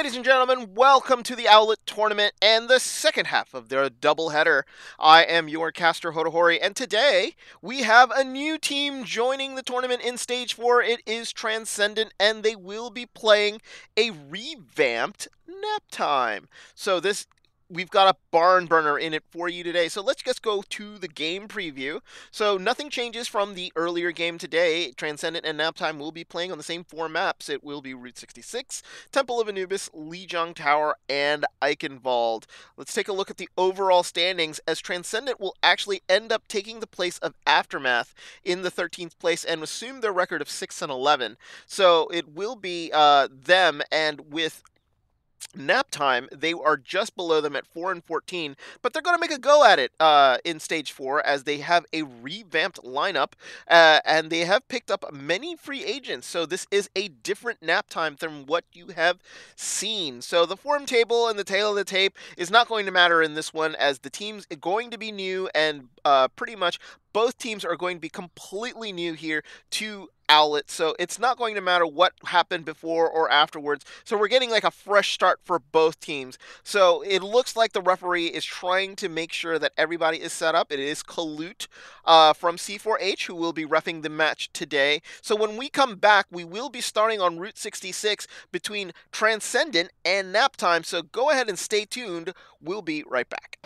Ladies and gentlemen, welcome to the OWLET tournament and the second half of their doubleheader. I am your caster Hotohori, and today we have a new team joining the tournament in Stage 4. It is Transcendent, and they will be playing a revamped Naptime. So we've got a barn burner in it for you today. So let's just go to the game preview. So nothing changes from the earlier game today. Transcendent and Naptime will be playing on the same 4 maps. It will be Route 66, Temple of Anubis, Lijiang Tower, and Eichenwald. Let's take a look at the overall standings, as Transcendent will actually end up taking the place of Aftermath in the 13th place and assume their record of 6-11. So it will be them, and with Naptime, they are just below them at 4-14, but they're going to make a go at it in Stage 4, as they have a revamped lineup, and they have picked up many free agents, so this is a different Naptime than what you have seen. So the form table and the tail of the tape is not going to matter in this one, as the teams are going to be new, and pretty much both teams are going to be completely new here to OWLET, so it's not going to matter what happened before or afterwards. So we're getting like a fresh start for both teams. So it looks like the referee is trying to make sure that everybody is set up. It is Kalut from C4H who will be reffing the match today. So when we come back, we will be starting on Route 66 between Transcendent and Naptime. So go ahead and stay tuned. We'll be right back.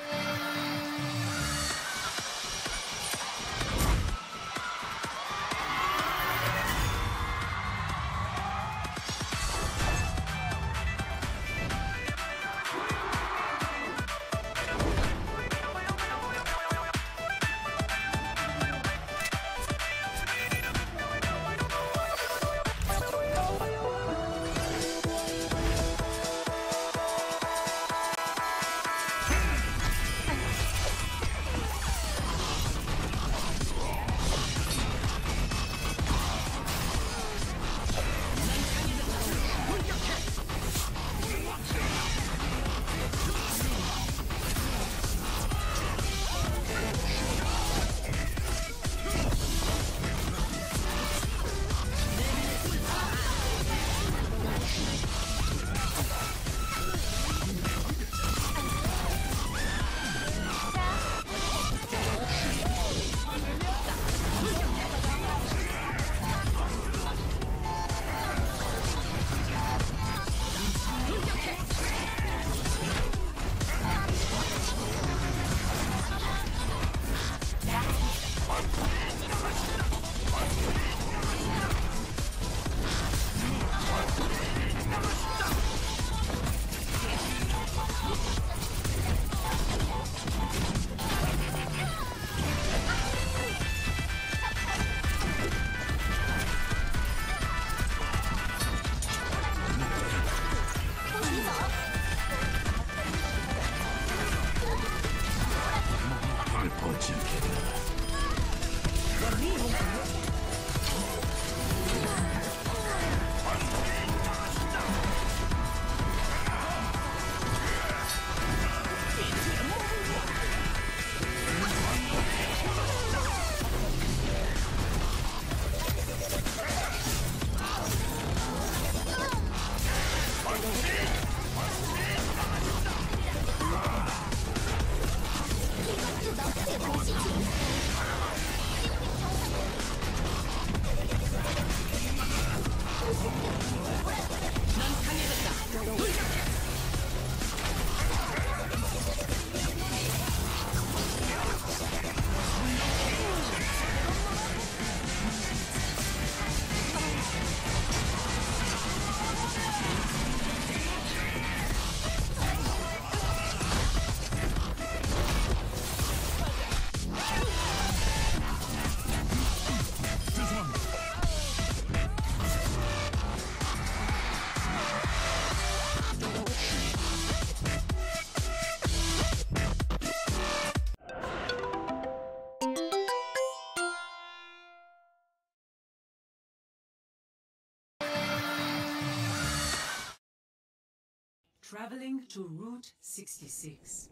Traveling to Route 66.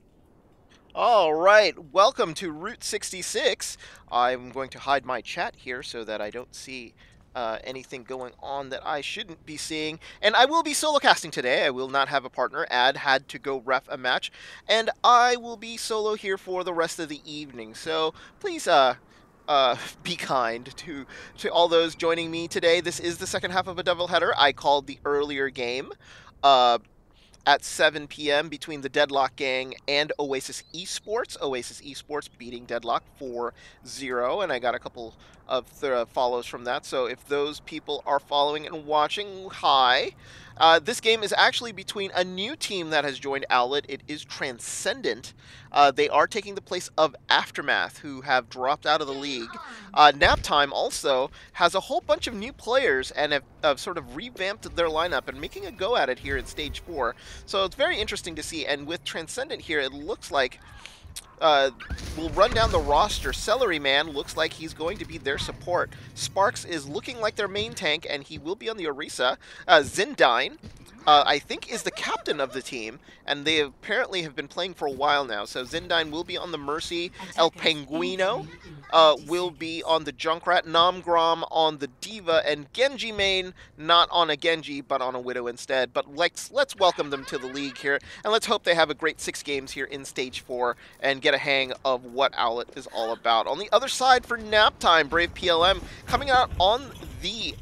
All right, welcome to Route 66. I'm going to hide my chat here so that I don't see anything going on that I shouldn't be seeing. And I will be solo casting today. I will not have a partner. Ad had to go ref a match, and I will be solo here for the rest of the evening. So please, be kind to all those joining me today. This is the second half of a doubleheader. I called the earlier game. At 7 p.m. between the Deadlock Gang and Oasis Esports. Oasis Esports beating Deadlock 4-0, and I got a couple of follows from that. So if those people are following and watching, hi. This game is actually between a new team that has joined OWLET. It is Transcendent. They are taking the place of Aftermath, who have dropped out of the league. Naptime also has a whole bunch of new players and have sort of revamped their lineup and making a go at it here in Stage 4. So it's very interesting to see. And with Transcendent here, it looks like we'll run down the roster. Celery Man looks like he's going to be their support. Sparks is looking like their main tank, and he will be on the Orisa. Zindine, I think, is the captain of the team, and they apparently have been playing for a while now. So Zindine will be on the Mercy. El Penguino will be on the Junkrat. Namgrom on the Diva, and Genji main not on a Genji, but on a Widow instead. But let's welcome them to the league here, and let's hope they have a great 6 games here in Stage 4 and get a hang of what OWLET is all about. On the other side for Naptime, Brave PLM coming out on the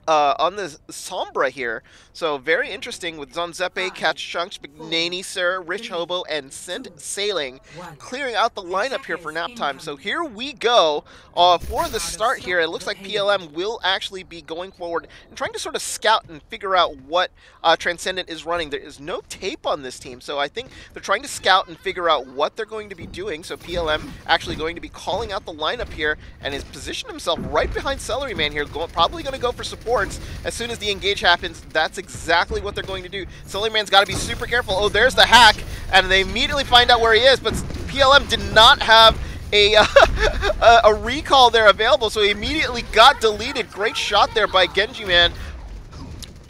Sombra here. So very interesting with Zonzepe, Catch Chunks, Magnani Sir, Rich Hobo, and Sent Sailing clearing out the lineup here for Naptime. So here we go for the start here. It looks like PLM will actually be going forward and trying to sort of scout and figure out what Transcendent is running. There is no tape on this team, so I think they're trying to scout and figure out what they're going to be doing. So PLM actually going to be calling out the lineup here and has positioned himself right behind Celery Man here, probably going to go for supports. As soon as the engage happens, that's exactly what they're going to do. Celery Man's got to be super careful. Oh, there's the hack, and they immediately find out where he is, but PLM did not have a a recall there available, so he immediately got deleted. Great shot there by Genji Man.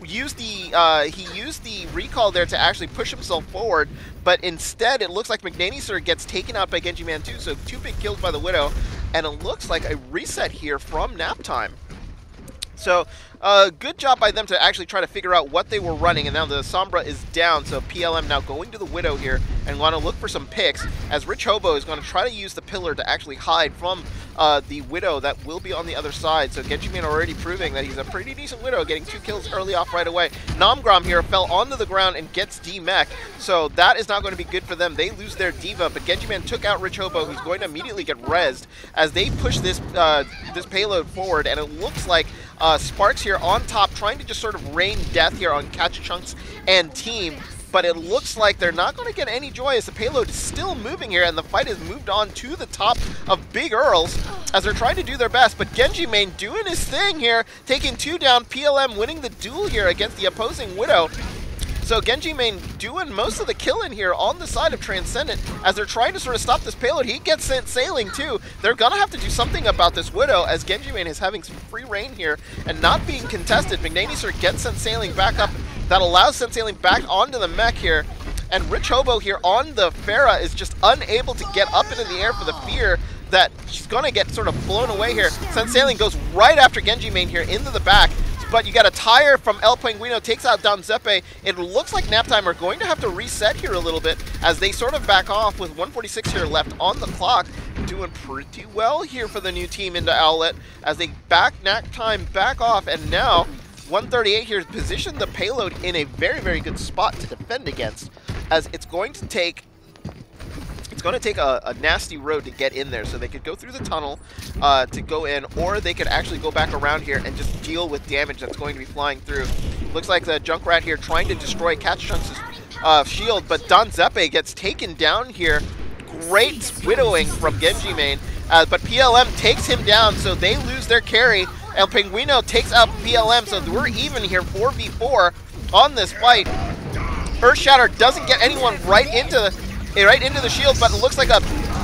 He used the recall there to actually push himself forward, but instead it looks like Magnani Sir gets taken out by Genji Man too, so 2 big kills by the Widow, and it looks like a reset here from Naptime. So, good job by them to actually try to figure out what they were running, and now the Sombra is down, so PLM now going to the Widow here and want to look for some picks, as Rich Hobo is going to try to use the pillar to actually hide from the Widow that will be on the other side. So Genji Man already proving that he's a pretty decent Widow, getting 2 kills early off right away. Namgrom here fell onto the ground and gets D-Mech, so that is not going to be good for them. They lose their Diva, but Genji Man took out Rich Hobo, who's going to immediately get rezzed as they push this this payload forward, and it looks like Sparks here on top, trying to just sort of rain death here on Catch Chunks and team, but it looks like they're not going to get any joy as the payload is still moving here, and the fight has moved on to the top of Big Earls as they're trying to do their best, but Genji Main doing his thing here, taking 2 down, PLM winning the duel here against the opposing Widow. So Genji Main doing most of the killing here on the side of Transcendent as they're trying to sort of stop this payload. He gets sent sailing too. They're going to have to do something about this Widow as Genji Main is having some free reign here and not being contested. Magnani Sir gets sent sailing back up. That allows sent sailing back onto the mech here. And Rich Hobo here on the Pharah is just unable to get up into the air for the fear that she's going to get sort of blown away here. Sent sailing goes right after Genji Main here into the back. But you got a tire from El Penguino, takes out Don Zeppe. It looks like Naptime are going to have to reset here a little bit as they sort of back off with 146 here left on the clock. Doing pretty well here for the new team into OWLET as they back Naptime back off, and now 138 here has positioned the payload in a very, very good spot to defend against, as it's going to take a nasty road to get in there. So they could go through the tunnel to go in, or they could actually go back around here and just deal with damage that's going to be flying through. Looks like the Junkrat here trying to destroy Catch Chunks' shield, but Don Zeppe gets taken down here. Great widowing from Genji Main, but PLM takes him down, so they lose their carry. El Penguino takes out PLM, so we're even here 4v4 on this fight. Earthshatter doesn't get anyone right into the shield, but it looks like a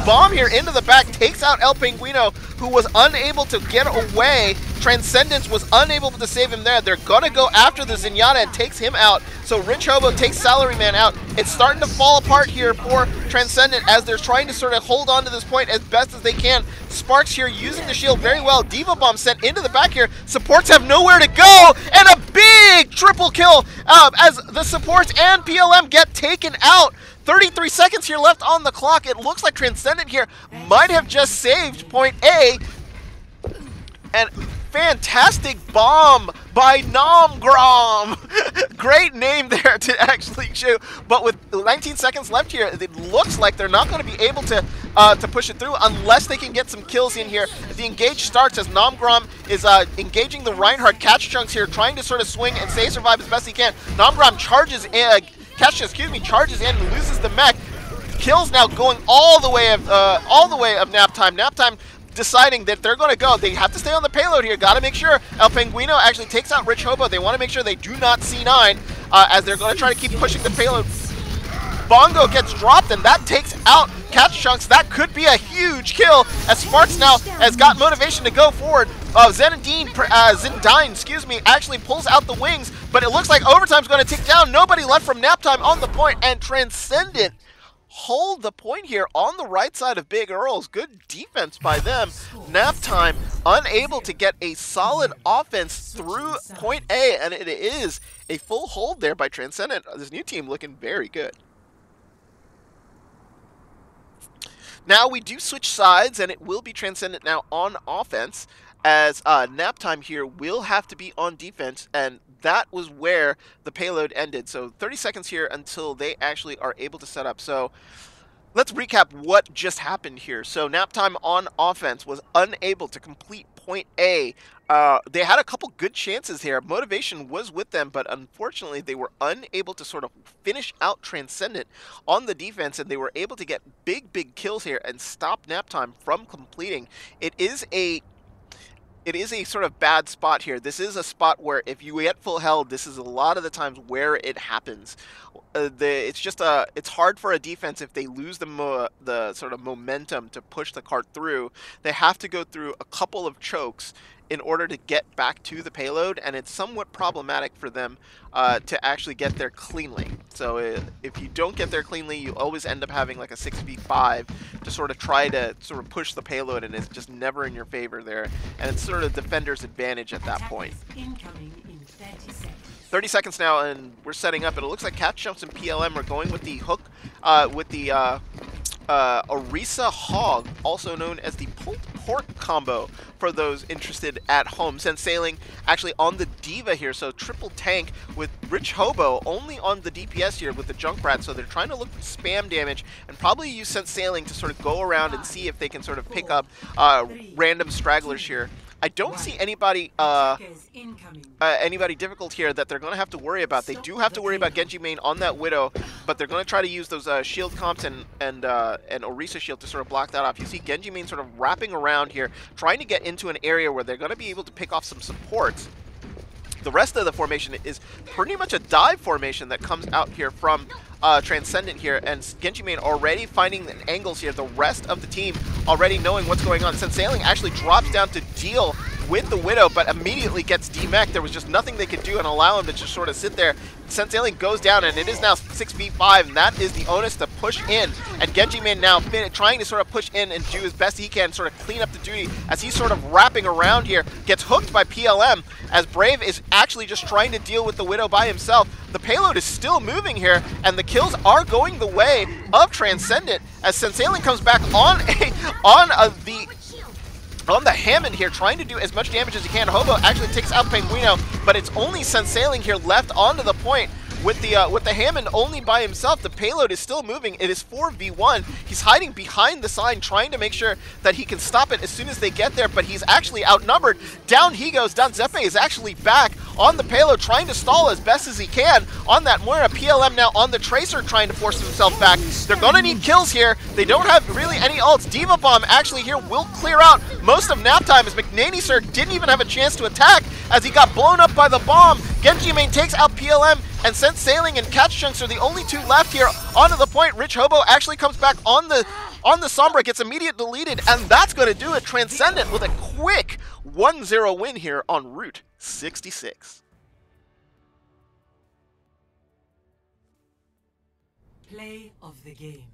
bomb here into the back takes out El Penguino, who was unable to get away. Transcendence was unable to save him there. They're gonna go after the Zenyatta and takes him out. So Rich Hobo takes Salaryman out. It's starting to fall apart here for Transcendent as they're trying to sort of hold on to this point as best as they can. Sparks here using the shield very well. Diva Bomb sent into the back here. Supports have nowhere to go, and a big triple kill as the supports and PLM get taken out. 33 seconds here left on the clock. It looks like Transcendent here might have just saved point A. And fantastic bomb by Nomgrom. Great name there to actually shoot. But with 19 seconds left here, it looks like they're not going to be able to push it through unless they can get some kills in here. The engage starts as Nomgrom is engaging the Reinhardt. Catch Chunks here, trying to sort of swing and stay survive as best he can. Nomgrom charges in, charges in and loses the mech. Kills now going all the way of Naptime. Naptime deciding that they're going to go. They have to stay on the payload here. Got to make sure El Penguino actually takes out Rich Hobo. They want to make sure they do not C9 as they're going to try to keep pushing the payload. Bongo gets dropped, and that takes out Catch Chunks. That could be a huge kill as Sparks now has got motivation to go forward. Zendine, actually pulls out the wings, but it looks like overtime's going to tick down. Nobody left from Naptime on the point, and Transcendent hold the point here on the right side of Big Earls. Good defense by them. Naptime unable to get a solid offense through point A, and it is a full hold there by Transcendent. This new team looking very good. Now we do switch sides, and it will be Transcendent now on offense, as Naptime here will have to be on defense, and that was where the payload ended. So 30 seconds here until they actually are able to set up. So let's recap what just happened here. So Naptime on offense was unable to complete point A. They had a couple good chances here. Motivation was with them, but unfortunately they were unable to sort of finish out Transcendent on the defense, and they were able to get big kills here and stop Naptime from completing. It is a sort of bad spot here. This is a spot where if you get full held, this is a lot of the times where it happens. It's hard for a defense if they lose the sort of momentum to push the cart through. They have to go through a couple of chokes in order to get back to the payload, and it's somewhat problematic for them to actually get there cleanly. So if you don't get there cleanly, you always end up having like a 6v5 to sort of try to sort of push the payload, and it's just never in your favor there. And it's sort of defender's advantage at that point. 30 seconds now, and we're setting up, and it looks like Catch Chunks and PLM are going with the hook, with the Orisa Hog, also known as the pulled pork combo for those interested at home. Sense Sailing actually on the Diva here, so triple tank with Rich Hobo only on the DPS here with the Junkrat, so they're trying to look for spam damage and probably use Sense Sailing to sort of go around and see if they can sort of pick up random stragglers here. I don't see anybody difficult here that they're going to have to worry about. They do have to worry about Genji main on that Widow, but they're going to try to use those shield comps and Orisa shield to sort of block that off. You see Genji main sort of wrapping around here, trying to get into an area where they're going to be able to pick off some supports. The rest of the formation is pretty much a dive formation that comes out here from Transcendent here, and Genji main already finding the angles here. The rest of the team already knowing what's going on. Sense Sailing actually drops down to deal with the Widow, but immediately gets demech. There was just nothing they could do and allow him to just sort of sit there. Sense Sailing goes down, and it is now 6v5, and that is the onus to push in. And Genji main now trying to sort of push in and do his best he can, sort of clean up the duty as he's sort of wrapping around here. Gets hooked by PLM as Brave is actually just trying to deal with the Widow by himself. The payload is still moving here, and the kills are going the way of Transcendent as Sense Sailing comes back on the Hammond here, trying to do as much damage as he can. Hobo actually takes out Penguino, but it's only Sense Sailing here left onto the point with the Hammond only by himself. The payload is still moving. It is 4v1. He's hiding behind the sign, trying to make sure that he can stop it as soon as they get there, but he's actually outnumbered. Down he goes. Danzepe is actually back on the payload, trying to stall as best as he can on that Moira. PLM now on the Tracer, trying to force himself back. They're going to need kills here. They don't have really any ults. Diva Bomb actually here will clear out most of Naptime as McNaney Sir didn't even have a chance to attack as he got blown up by the bomb. Genji main takes out PLM, and Sense Sailing and Catch Chunks are the only two left here onto the point. Rich Hobo actually comes back on the on the Sombra gets immediate deleted, and that's going to do it. Transcendent with a quick 1-0 win here on Route 66. Play of the game.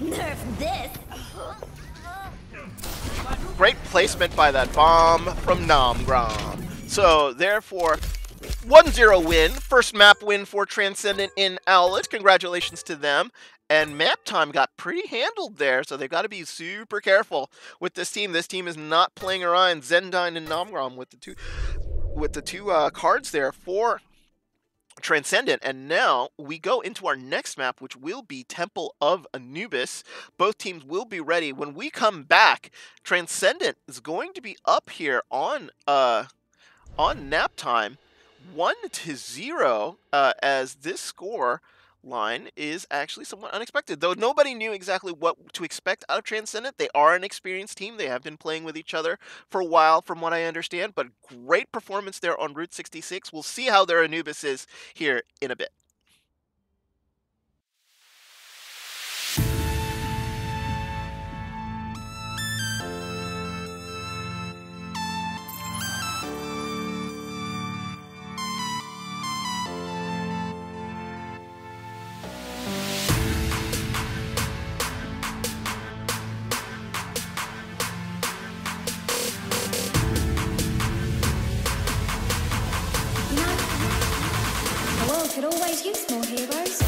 Nerf this! Great placement by that bomb from Namgram. So, therefore, 1-0 win. First map win for Transcendent in OWLET. Congratulations to them. And Naptime got pretty handled there, so they've got to be super careful with this team. This team is not playing around. Zendine and Namgram with the two cards there for Transcendent. And now we go into our next map, which will be Temple of Anubis. Both teams will be ready. When we come back, Transcendent is going to be up here on Naptime 1-0, as this score line is actually somewhat unexpected. Though nobody knew exactly what to expect out of Transcendent. They are an experienced team. They have been playing with each other for a while, from what I understand. But great performance there on Route 66. We'll see how their Anubis is here in a bit. The world could always use more heroes.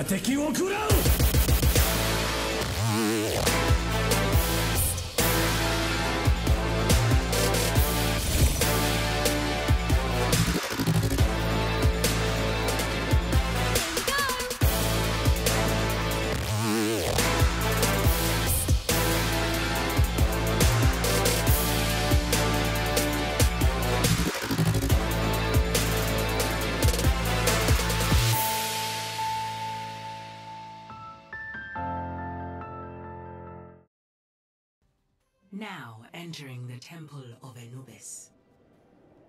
敵を食らう Now entering the Temple of Anubis.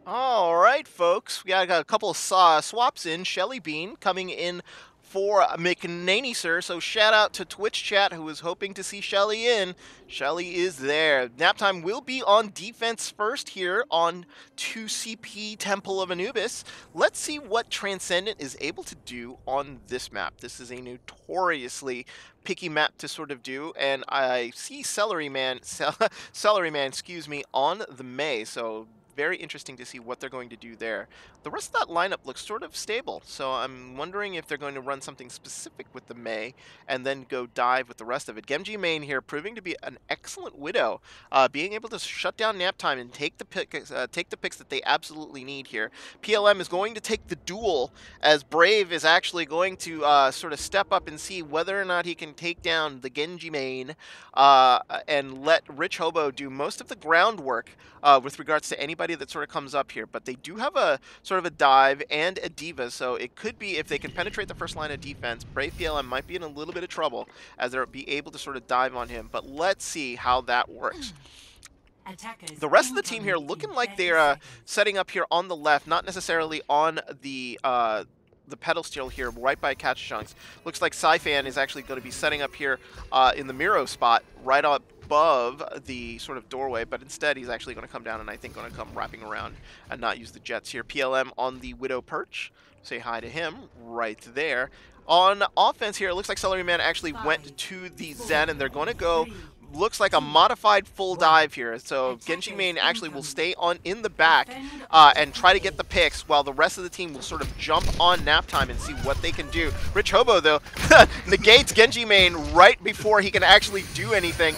All right, folks. We got a couple of swaps in. Shelly Bean coming in for McNaney, sir. So shout out to Twitch chat who was hoping to see Shelly in. Shelly is there. Naptime will be on defense first here on 2CP Temple of Anubis. Let's see what Transcendent is able to do on this map. This is a notoriously picky map to sort of do, and I see Celery Man, excuse me, on the May. So very interesting to see what they're going to do there. The rest of that lineup looks sort of stable, so I'm wondering if they're going to run something specific with the May and then go dive with the rest of it. Genji main here proving to be an excellent Widow, being able to shut down Naptime and take the picks that they absolutely need here. PLM is going to take the duel as Brave is actually going to sort of step up and see whether or not he can take down the Genji main and let Rich Hobo do most of the groundwork with regards to anybody that sort of comes up here. But they do have a sort of a dive and a diva, so it could be if they can penetrate the first line of defense, Brave PLM might be in a little bit of trouble as they'll be able to sort of dive on him. But let's see how that works. The rest of the team here looking like they're setting up here on the left, not necessarily on the pedal steel here, right by Catch Chunks. Looks like Sci-Fan is actually going to be setting up here in the Miro spot, right above the sort of doorway, but instead he's actually going to come down and I think going to come wrapping around and not use the jets here. PLM on the Widow perch. Say hi to him right there. On offense here, it looks like Celery Man actually went to the Zen, and they're going to go, looks like a modified full dive here. So Genji main actually will stay on in the back and try to get the picks, while the rest of the team will sort of jump on Naptime and see what they can do. Rich Hobo, though, negates Genji main right before he can actually do anything.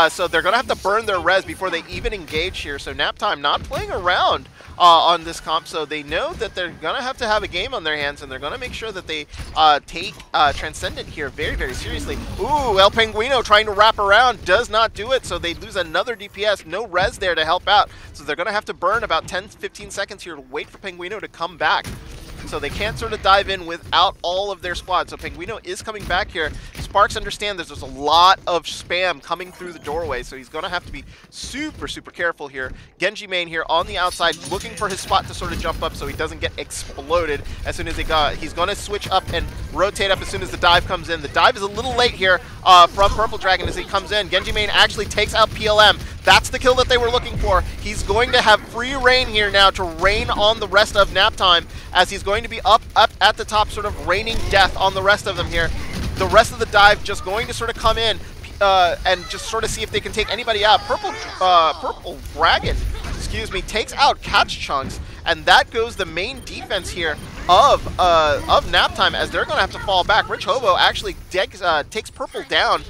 So they're going to have to burn their res before they even engage here. So Naptime not playing around on this comp, so they know that they're going to have a game on their hands, and they're going to make sure that they take Transcendent here very, very seriously. Ooh, El Penguino trying to wrap around, does not do it, so they lose another DPS. No res there to help out, so they're going to have to burn about 10-15 seconds here to wait for Penguino to come back. So they can't sort of dive in without all of their squad. So Penguino is coming back here. Sparks understand there's just a lot of spam coming through the doorway, so he's going to have to be super, super careful here. Genji main here on the outside, looking for his spot to sort of jump up so he doesn't get exploded as soon as he's going to switch up and rotate up as soon as the dive comes in. The dive is a little late here from Purple Dragon as he comes in. Genji main actually takes out PLM. That's the kill that they were looking for. He's going to have free reign here now to rain on the rest of Naptime, as he's going to be up at the top, sort of raining death on the rest of them here. The rest of the dive just going to sort of come in and just sort of see if they can take anybody out. Purple Dragon, excuse me, takes out Catch Chunks, and that goes the main defense here of Naptime, as they're going to have to fall back. Rich Hobo actually takes Purple down,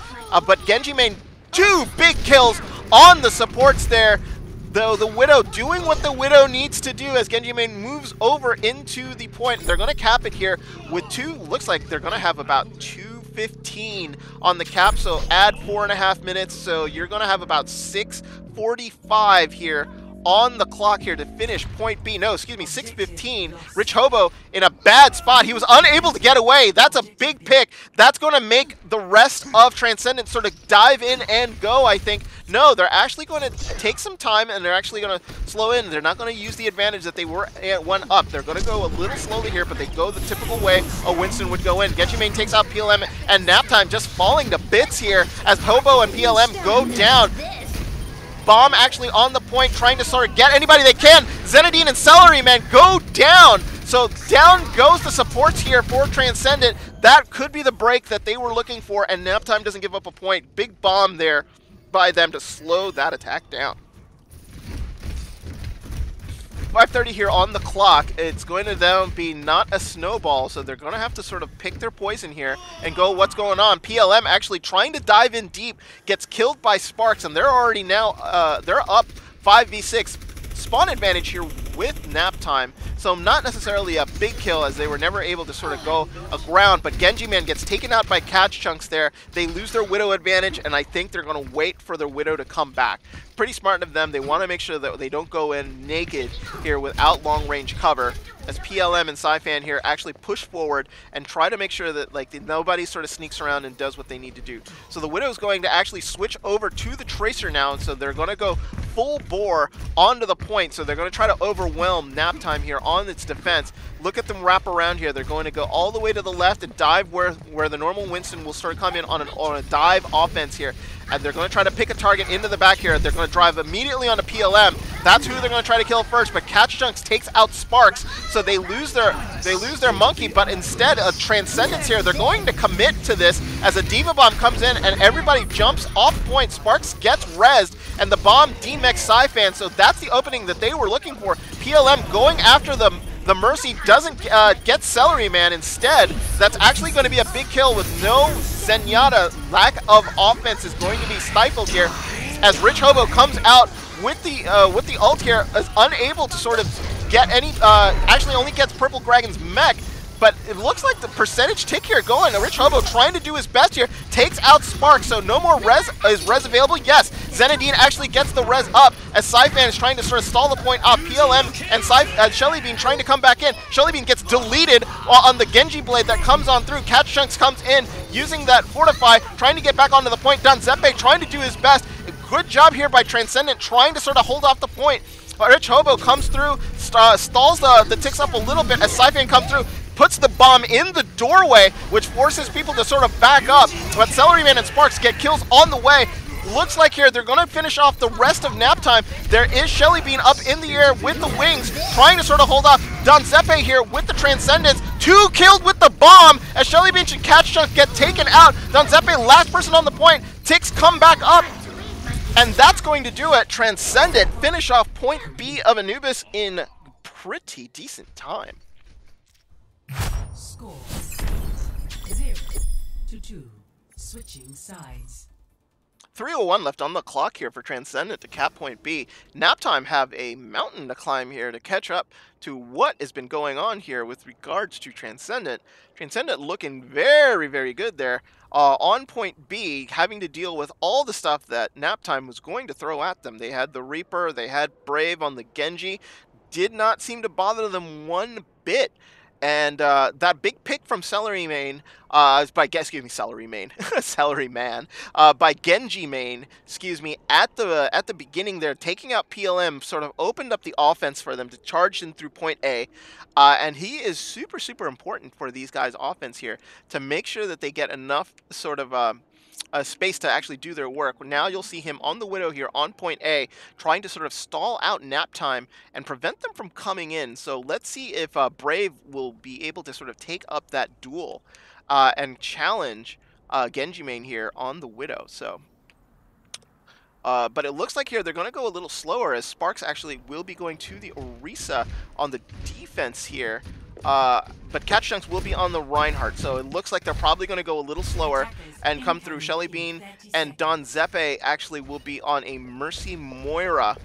but Genji main, 2 big kills on the supports there. Though the Widow doing what the Widow needs to do as Genji main moves over into the point. They're going to cap it here with 2. Looks like they're going to have about 2:15 on the cap, so add 4.5 minutes. So you're going to have about 6:45 here on the clock here to finish point B. No, excuse me, 6:15. Rich Hobo in a bad spot. He was unable to get away. That's a big pick. That's going to make the rest of Transcendent sort of dive in and go, I think. No, they're actually going to take some time, and they're actually going to slow in. They're not going to use the advantage that they were at 1 up. They're going to go a little slowly here, but they go the typical way a Winston would go in. Genji main takes out PLM, and Naptime just falling to bits here as Hobo and PLM go down. Bomb actually on the point, trying to sort of get anybody they can. Zenadine and Celery Man go down. So down goes the supports here for Transcendent. That could be the break that they were looking for, and Naptime doesn't give up a point. Big bomb there by them to slow that attack down. 5:30 here on the clock. It's going to then be not a snowball, so they're going to have to sort of pick their poison here and go what's going on. PLM actually trying to dive in deep, gets killed by Sparks, and they're already now, they're up 5v6. Spawn advantage here with Naptime, so not necessarily a big kill as they were never able to sort of go aground, but Genji Man gets taken out by Catch Chunks there. They lose their Widow advantage, and I think they're going to wait for their Widow to come back. Pretty smart of them. They want to make sure that they don't go in naked here without long range cover, as PLM and Sci-Fan here actually push forward and try to make sure that nobody sort of sneaks around and does what they need to do. So the Widow's going to actually switch over to the Tracer now, and so they're going to go full bore onto the point. So they're going to try to overwhelm Naptime here on its defense. Look at them wrap around here. They're going to go all the way to the left and dive where the normal Winston will sort of come in on a dive offense here. And they're going to try to pick a target into the back here. They're going to drive immediately onto PLM. That's who they're going to try to kill first. But Catch Chunks takes out Sparks, so they lose their monkey. But instead of Transcendence here, they're going to commit to this as a Diva Bomb comes in and everybody jumps off point. Sparks gets rezzed, and the bomb demechs Sci-Fan. So that's the opening that they were looking for. PLM going after them. The Mercy doesn't get Celery Man. Instead, that's actually going to be a big kill with no Zenyatta. Lack of offense is going to be stifled here as Rich Hobo comes out with the ult here, is unable to sort of get any, actually only gets Purple Dragon's mech. But it looks like the percentage tick here going. Rich Hobo trying to do his best here. Takes out Spark, so no more res. Is res available? Yes. Zenadine actually gets the res up as Sci-Fan is trying to sort of stall the point up. PLM and Shelly Bean trying to come back in. Shelly Bean gets deleted on the Genji Blade that comes on through. Catch Chunks comes in using that Fortify, trying to get back onto the point. Danzepe trying to do his best. Good job here by Transcendent trying to sort of hold off the point. But Rich Hobo comes through, stalls the ticks up a little bit as Sci-Fan comes through. Puts the bomb in the doorway, which forces people to sort of back up. But Celery Man and Sparks get kills on the way. Looks like here they're going to finish off the rest of Naptime. There is Shelly Bean up in the air with the wings, trying to sort of hold off Danzepe here with the Transcendence. 2 killed with the bomb as Shelly Bean and Catch Chunk get taken out. Danzepe, last person on the point. Ticks come back up. And that's going to do it. Transcendent finish off point B of Anubis in pretty decent time. Score 0-2. Switching sides. 3:01 left on the clock here for Transcendent to cap point B. Naptime have a mountain to climb here to catch up to what has been going on here with regards to Transcendent. Transcendent looking very, very good there. On point B, having to deal with all the stuff that Naptime was going to throw at them. They had the Reaper, they had Brave on the Genji. Did not seem to bother them one bit. And that big pick from Celery Man, Celery Man, by Genji Main, at the beginning there, taking out PLM, sort of opened up the offense for them to charge in through point A, and he is super, super important for these guys' offense here to make sure that they get enough sort of space to actually do their work. Now you'll see him on the Widow here on point A, trying to sort of stall out Naptime and prevent them from coming in. So let's see if Brave will be able to sort of take up that duel and challenge Genji Main here on the Widow. So, but it looks like here they're going to go a little slower as Sparks actually will be going to the Orisa on the defense here. But Catch Chunks will be on the Reinhardt, so it looks like they're probably going to go a little slower and come through. Shelly Bean and Danzepe actually will be on a Mercy Moira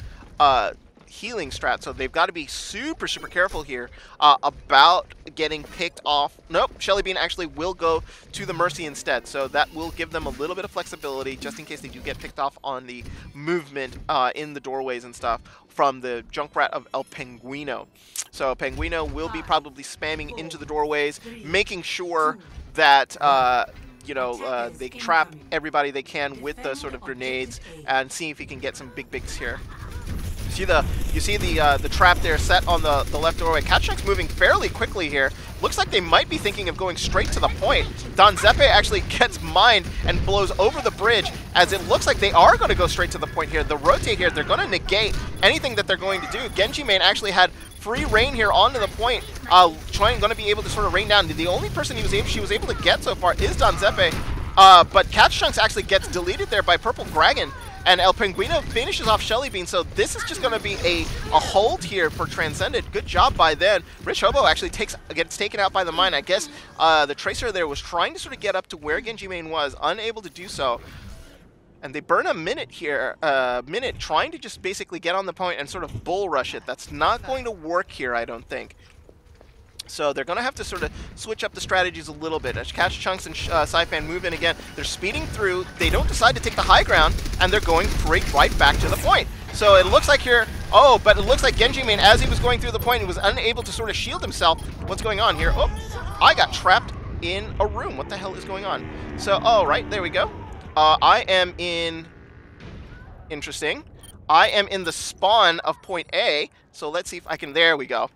healing strat, so they've got to be super, super careful here about getting picked off. Nope, Shelly Bean actually will go to the Mercy instead, so that will give them a little bit of flexibility just in case they do get picked off on the movement in the doorways and stuff from the Junkrat of El Penguino. So Penguino will be probably spamming into the doorways, making sure that they trap everybody they can with the sort of grenades and see if he can get some big bigs here. You see the trap there set on the left doorway. Catch Chunk's moving fairly quickly here. Looks like they might be thinking of going straight to the point. Danzepe actually gets mined and blows over the bridge, as it looks like they are going to go straight to the point here. The rotate here, they're going to negate anything that they're going to do. Genji Main actually had free reign here onto the point, going to be able to sort of rain down. The only person she was able to get so far is Danzepe, but Catch Chunks actually gets deleted there by Purple Dragon, and El Penguino finishes off Shelly Bean, so this is just going to be a hold here for Transcendent. Good job by then. Rich Hobo actually gets taken out by the mine. I guess the Tracer there was trying to sort of get up to where Genji Main was, unable to do so. And they burn a minute here, trying to just basically get on the point and sort of bull rush it. That's not going to work here, I don't think. So they're going to have to sort of switch up the strategies a little bit. As Catch Chunks and Saifan move in again, they're speeding through. They don't decide to take the high ground, and they're going right back to the point. So it looks like here, but it looks like Genji Main, as he was going through the point, he was unable to sort of shield himself. What's going on here? Oh, I got trapped in a room. What the hell is going on? So, right, there we go. I am in... Interesting. I am in the spawn of point A, so let's see if I can... There we go.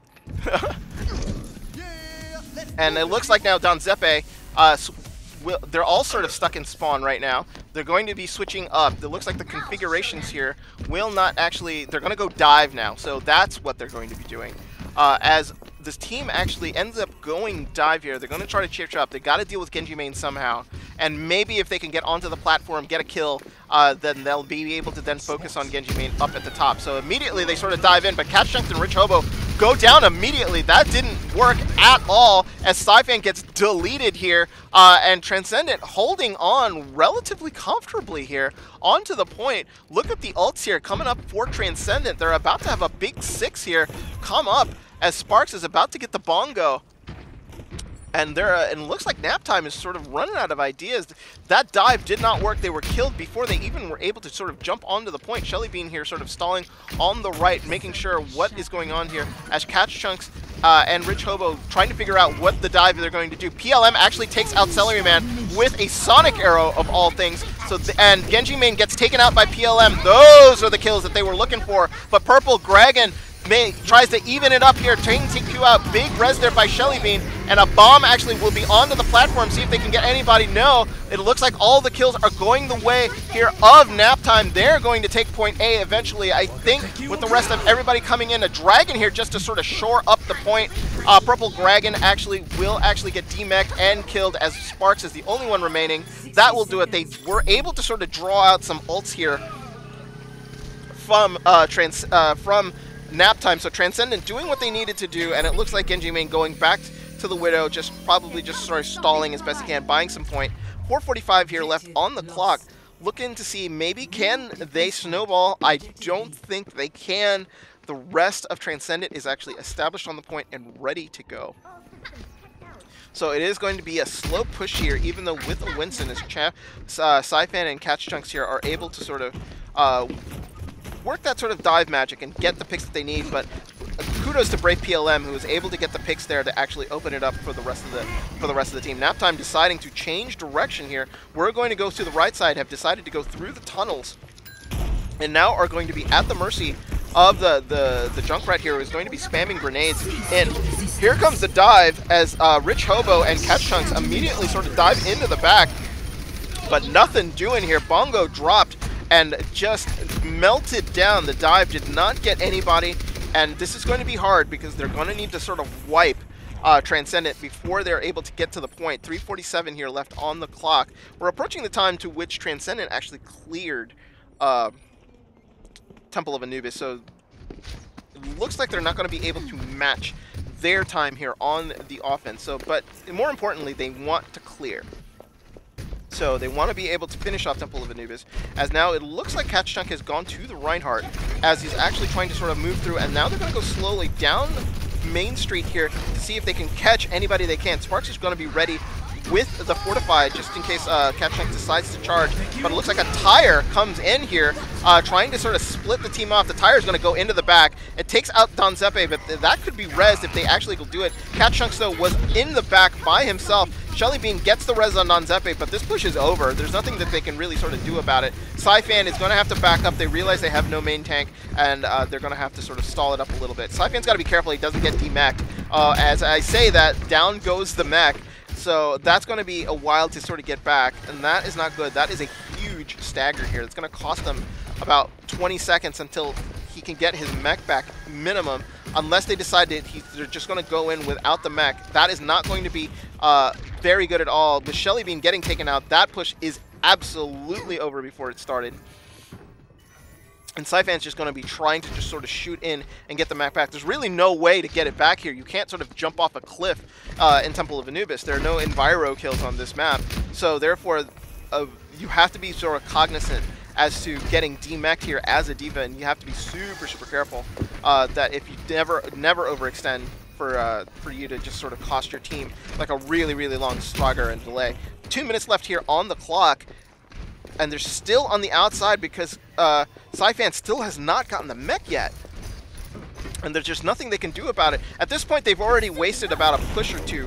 And it looks like now Donzepe, they're all sort of stuck in spawn right now. They're going to be switching up. It looks like the configurations here will not actually... They're going to go dive now, so that's what they're going to be doing. As this team actually ends up going dive here, they're going to try to chip up. They got to deal with Genji Main somehow. And maybe if they can get onto the platform, get a kill, then they'll be able to then focus on Genji Main up at the top. So immediately they sort of dive in, but Catch Chunks and Rich Hobo go down immediately. That didn't work at all as Saifan gets deleted here, and Transcendent holding on relatively comfortably here onto the point. Look at the ults here coming up for Transcendent. They're about to have a big 6 here come up as Sparks is about to get the bongo. And it looks like Naptime is sort of running out of ideas. That dive did not work. They were killed before they even were able to sort of jump onto the point. Shelly Bean here sort of stalling on the right, making sure what is going on here as Catch Chunks and Rich Hobo trying to figure out what the dive they're going to do. PLM actually takes out Celery Man with a Sonic Arrow of all things. So and Genji Main gets taken out by PLM. Those are the kills that they were looking for. But Purple Dragon tries to even it up here, taking TQ out. Big res there by Shelly Bean, and a bomb actually will be onto the platform, see if they can get anybody. No, it looks like all the kills are going the way here of Naptime. They're going to take point A eventually, I think, with the rest of everybody coming in. A Dragon here just to sort of shore up the point. Purple Dragon will actually get demeched and killed as Sparks is the only one remaining. That will do it. They were able to sort of draw out some ults here from Naptime, so Transcendent doing what they needed to do, and it looks like Genji Main going back to the Widow, probably just sort of stalling as best he can, buying some point. 4:45 here left on the clock, looking to see maybe can they snowball. I don't think they can. The rest of Transcendent is actually established on the point and ready to go. So it is going to be a slow push here, even though with a Winston, as Saifan and Catch Chunks here are able to sort of work that sort of dive magic and get the picks that they need. But kudos to Brave PLM, who was able to get the picks there to actually open it up for the rest of the team. Naptime deciding to change direction here. We're going to go to the right side, have decided to go through the tunnels, and now are going to be at the mercy of the Junkrat here, who is going to be spamming grenades. And here comes the dive as Rich Hobo and Catch Chunks immediately sort of dive into the back, but nothing doing here. Bongo dropped and just melted down. The dive did not get anybody, and this is going to be hard because they're going to need to sort of wipe Transcendent before they're able to get to the point. 3:47 here left on the clock. We're approaching the time to which Transcendent actually cleared Temple of Anubis, so it looks like they're not going to be able to match their time here on the offense. So, but more importantly, they want to clear. So they want to be able to finish off Temple of Anubis, as now it looks like Catch Chunk has gone to the Reinhardt as he's actually trying to sort of move through, and now they're going to go slowly down Main Street here to see if they can catch anybody they can. Sparks is going to be ready with the Fortified just in case Catch Chunk decides to charge, but it looks like a Tire comes in here trying to sort of split the team off. The Tire is going to go into the back. It takes out Donzepe, but that could be rezzed if they actually will do it. Catch Chunks, though, was in the back by himself. Shelly Bean gets the res on Donzepe, but this push is over. There's nothing that they can really sort of do about it. Saifan is going to have to back up. They realize they have no main tank, and they're going to have to sort of stall it up a little bit. Saifan's got to be careful he doesn't get demeched. As I say that, down goes the mech. So that's going to be a while to sort of get back, and that is not good. That is a huge stagger here. It's going to cost them about 20 seconds until he can get his mech back minimum, unless they decide that they're just going to go in without the mech. That is not going to be very good at all. With Shelly Bean getting taken out, that push is absolutely over before it started. And Saifan's just going to be trying to just sort of shoot in and get the map back. There's really no way to get it back here. You can't sort of jump off a cliff in Temple of Anubis. There are no enviro kills on this map. So therefore, you have to be sort of cognizant as to getting demeched here as a diva, and you have to be super, super careful that if you never overextend for you to just sort of cost your team like a really, really long stagger and delay. 2 minutes left here on the clock. And they're still on the outside because Saifan still has not gotten the mech yet. And there's just nothing they can do about it. At this point, they've already wasted about a push or two.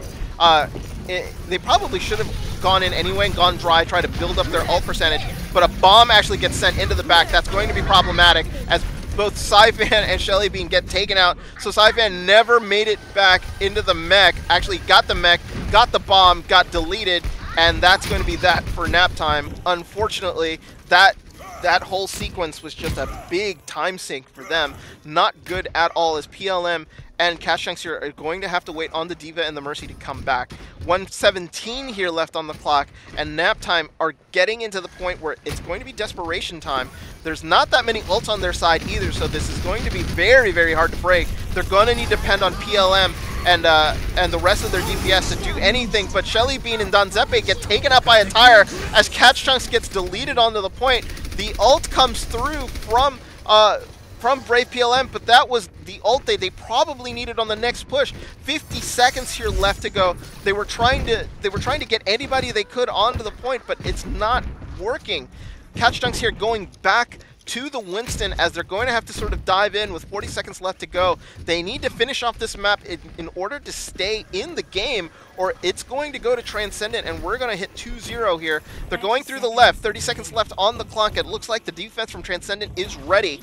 They probably should have gone in anyway and gone dry, try to build up their ult percentage. But a bomb actually gets sent into the back. That's going to be problematic as both Saifan and Shelly Bean get taken out. So Saifan never made it back into the mech. Actually got the mech, got the bomb, got deleted. And that's going to be that for Naptime. Unfortunately, that whole sequence was just a big time sink for them. Not good at all, as PLM and Cash Chunks here are going to have to wait on the Diva and the Mercy to come back. 1:17 here left on the clock, and Naptime are getting into the point where it's going to be desperation time. There's not that many ults on their side either, so this is going to be very, very hard to break. They're going to need to depend on PLM and the rest of their DPS to do anything, but Shelly Bean and Donzepe get taken out by a tire as Catch Chunks gets deleted onto the point. The ult comes through from Brave PLM, but that was the ult they probably needed on the next push. 50 seconds here left to go. They were trying to get anybody they could onto the point, but it's not working. Catch Chunks here going back to the Winston as they're going to have to sort of dive in with 40 seconds left to go. They need to finish off this map in order to stay in the game, or it's going to go to Transcendent, and we're going to hit 2-0 here. They're going through the left, 30 seconds left on the clock. It looks like the defense from Transcendent is ready.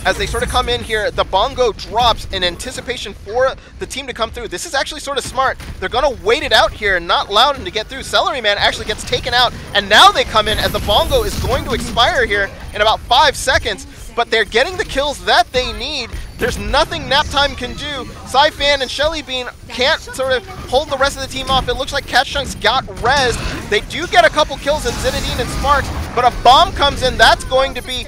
As they sort of come in here, the bongo drops in anticipation for the team to come through. This is actually sort of smart. They're going to wait it out here and not allow them to get through. Celery Man actually gets taken out, and now they come in as the bongo is going to expire here in about 5 seconds. But they're getting the kills that they need. There's nothing Naptime can do. Saifan and Shelly Bean can't sort of hold the rest of the team off. It looks like Catch Chunks got rezzed. They do get a couple kills in Zinedine and Sparks, but a bomb comes in. That's going to be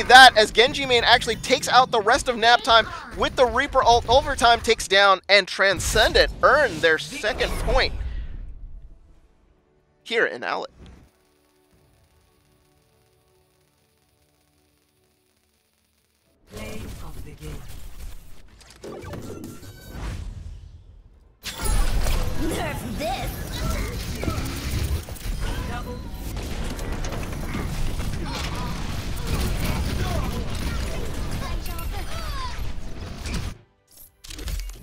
that, as Genji Main actually takes out the rest of Naptime with the Reaper ult. Overtime takes down, and Transcendent earn their second point here in OWLET. Play of the game. Nerf this! Double.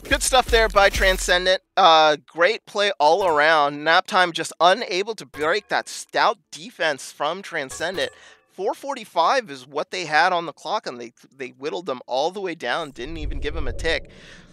Good stuff there by Transcendent. Great play all around. Naptime just unable to break that stout defense from Transcendent. 4:45 is what they had on the clock, and they whittled them all the way down, didn't even give them a tick.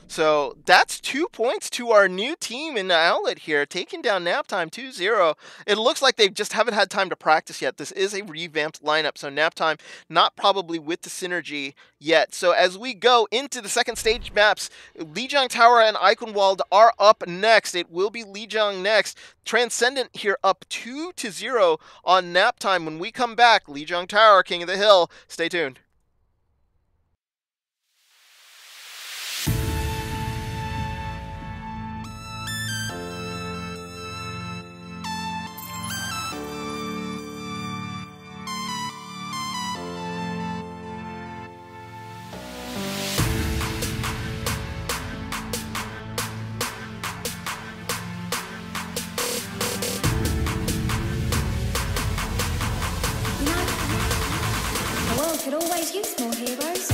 So that's 2 points to our new team in the OWLET here, taking down Naptime 2-0. It looks like they just haven't had time to practice yet. This is a revamped lineup, so Naptime not probably with the synergy yet. So as we go into the second stage maps, Lijiang Tower and Eichenwald are up next. It will be Lijiang next. Transcendent here up 2-0 on Naptime. When we come back, Lijiang Tower, King of the Hill. Stay tuned. The world could always use more heroes.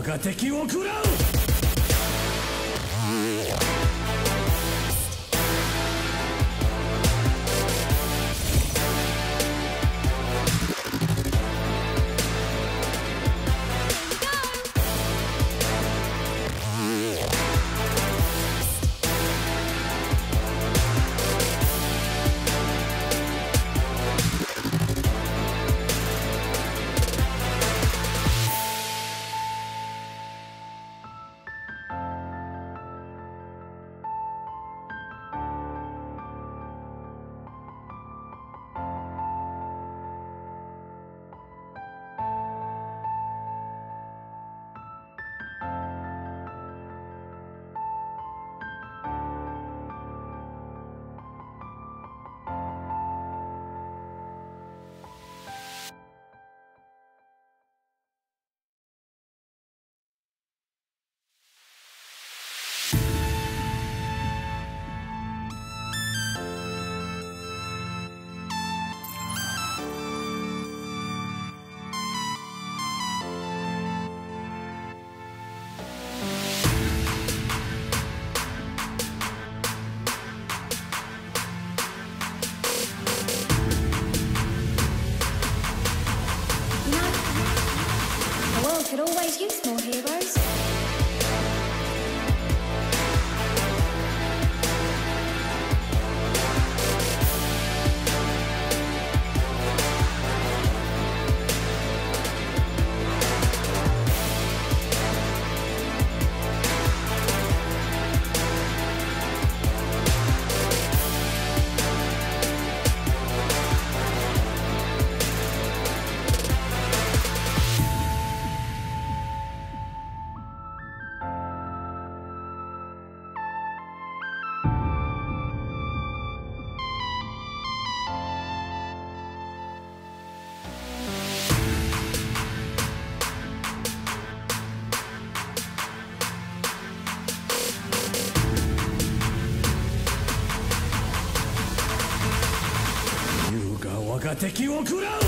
が敵を食らう。The world could always use more heroes.優が我が敵を食らう。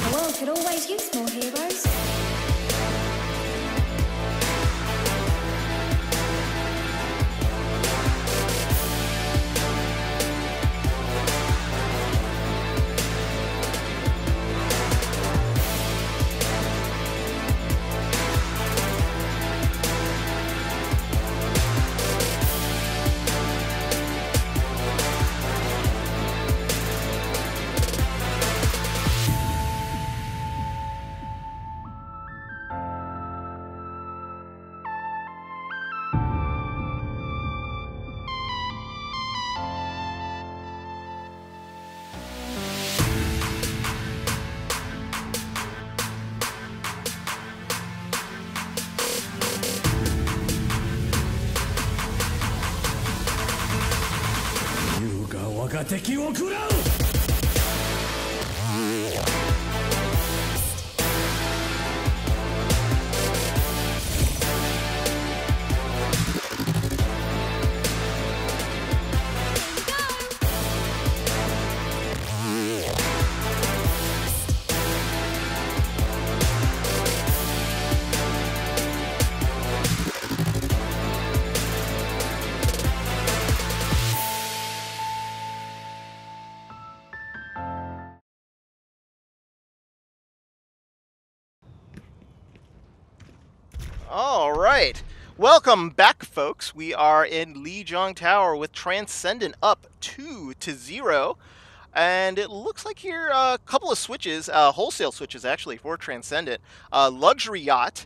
The world could always use more heroes.優が我が敵を食らう。All right. Welcome back, folks. We are in Lijiang Tower with Transcendent up 2-0. And it looks like here a couple of switches, wholesale switches actually, for Transcendent. Luxury Yacht,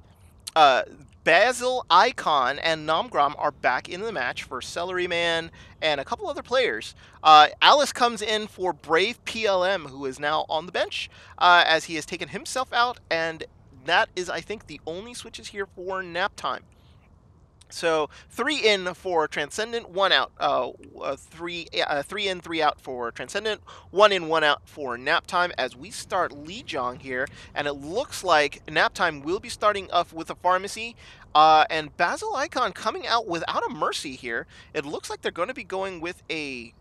uh, Basil, Icon, and Nomgrom are back in the match for Celery Man and a couple other players. Alice comes in for Brave PLM, who is now on the bench, as he has taken himself out, and that is, I think, the only switches here for Naptime. So 3 in for Transcendent, 1 out. Three in, 3 out for Transcendent, 1 in, 1 out for Naptime as we start Lijiang here. And it looks like Naptime will be starting off with a pharmacy. And Basil Icon coming out without a mercy here. It looks like they're going to be going with a...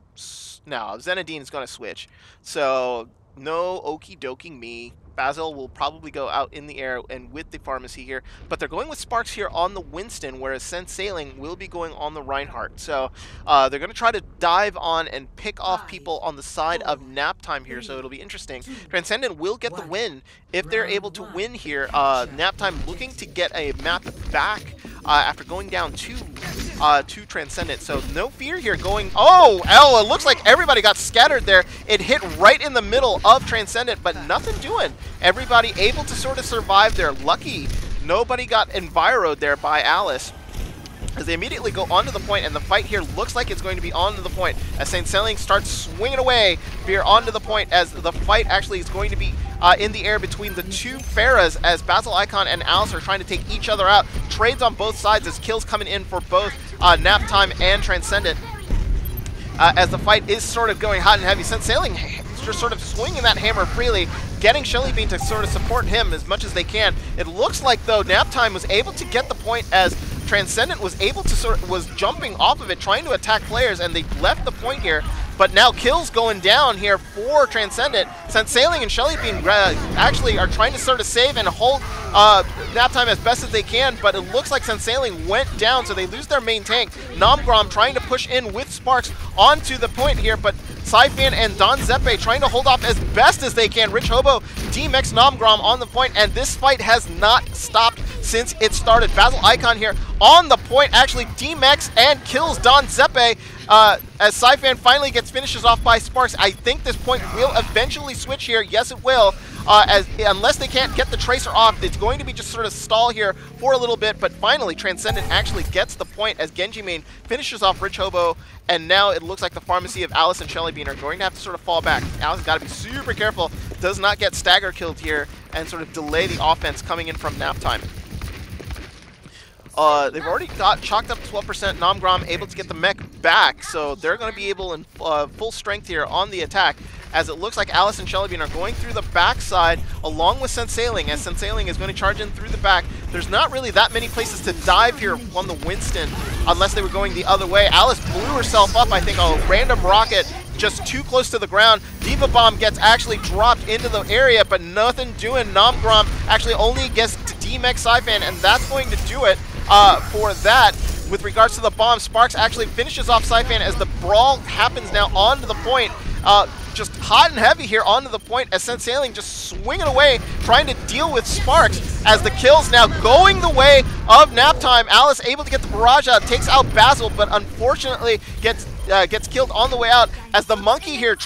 No, Zenadine is going to switch. So no okie doking me. Basil will probably go out in the air and with the pharmacy here, but they're going with Sparks here on the Winston, whereas Sense Sailing will be going on the Reinhardt. So they're going to try to dive on and pick off people on the side of Naptime here, so it'll be interesting. Transcendent will get the win if they're able to win here. Naptime looking to get a map back after going down to Transcendent. So no fear here going... Oh, it looks like everybody got scattered there. It hit right in the middle of Transcendent, but nothing doing. Everybody able to sort of survive there. Lucky nobody got enviroed there by Alice, as they immediately go onto the point, and the fight here looks like it's going to be onto the point as Saint Selling starts swinging away here onto the point, as the fight actually is going to be in the air between the two Pharahs, as Basil Icon and Alice are trying to take each other out. Trades on both sides as kills coming in for both Naptime and Transcendent. As the fight is sort of going hot and heavy, Saint Sailing just sort of swinging that hammer freely, getting Shelly Bean to sort of support him as much as they can. It looks like, though, Naptime was able to get the point as Transcendent was able to was jumping off of it, trying to attack players, and they left the point here. But now kills going down here for Transcendent. Sense Sailing and Shelly Bean actually are trying to sort of save and hold Naptime as best as they can, but it looks like Sense Sailing went down, so they lose their main tank. Nomgrom trying to push in with Sparks onto the point here, but Saifan and Don Zeppe trying to hold off as best as they can. Rich Hobo, DMX, Nomgrom on the point, and this fight has not stopped since it started. Basil Icon here on the point, actually DMX and kills Don Zeppe as Saifan finally gets finishes off by Sparks. I think this point will eventually switch here. Yes, it will. Unless they can't get the Tracer off, it's going to be just sort of stall here for a little bit, but finally Transcendent actually gets the point as Genji Main finishes off Rich Hobo, and now it looks like the pharmacy of Alice and Shelly Bean are going to have to sort of fall back. Alice has got to be super careful, does not get stagger killed here, and sort of delay the offense coming in from Naptime. They've already got chalked up 12%. Nomgrom able to get the mech back, so they're going to be able in full strength here on the attack, as it looks like Alice and Shelly Bean are going through the backside along with Sense Sailing, as Sense Sailing is going to charge in through the back. There's not really that many places to dive here on the Winston unless they were going the other way. Alice blew herself up, I think, a random rocket just too close to the ground. Diva Bomb gets actually dropped into the area, but nothing doing. Nomgrom actually only gets to DMX Saifan, and that's going to do it for that. With regards to the bomb, Sparks actually finishes off Saifan as the brawl happens now onto the point. Just hot and heavy here onto the point as Sense Sailing just swinging away, trying to deal with Sparks, as the kills now going the way of Naptime. Alice able to get the barrage out, takes out Basil, but unfortunately gets killed on the way out, as the monkey here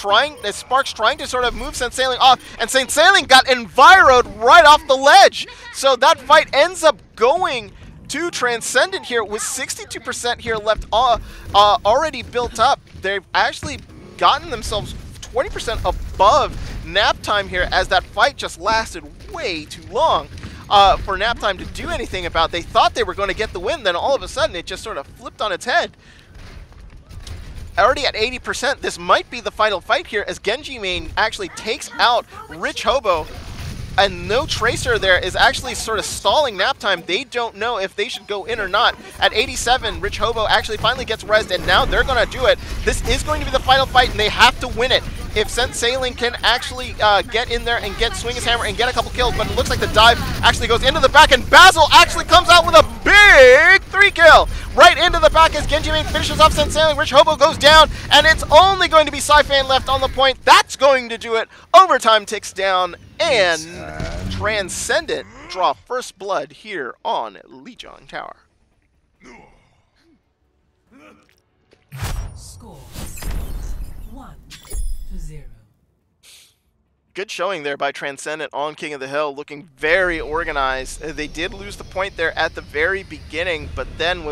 as Sparks trying to sort of move Sense Sailing off, and Sense Sailing got enviroed right off the ledge. So that fight ends up going to Transcendent here with 62% here left already built up. They've actually gotten themselves 20% above Naptime here, as that fight just lasted way too long for Naptime to do anything about. They thought they were going to get the win, then all of a sudden it just sort of flipped on its head. Already at 80%, this might be the final fight here, as Genji Main actually takes out Rich Hobo, and no Tracer there is actually sort of stalling Naptime. They don't know if they should go in or not. At 87, Rich Hobo actually finally gets rezzed, and now they're going to do it. This is going to be the final fight, and they have to win it. if Senseiling can actually get in there and swing his hammer and get a couple kills, but it looks like the dive actually goes into the back, and Basil actually comes out with a big 3-kill right into the back as Genji Main finishes off Senseiling. Rich Hobo goes down, and it's only going to be Sci-Fan left on the point. That's going to do it. Overtime ticks down, and Transcendent draw first blood here on Lijiang Tower. Score 1-0. Good showing there by Transcendent on King of the Hill, looking very organized. They did lose the point there at the very beginning, but then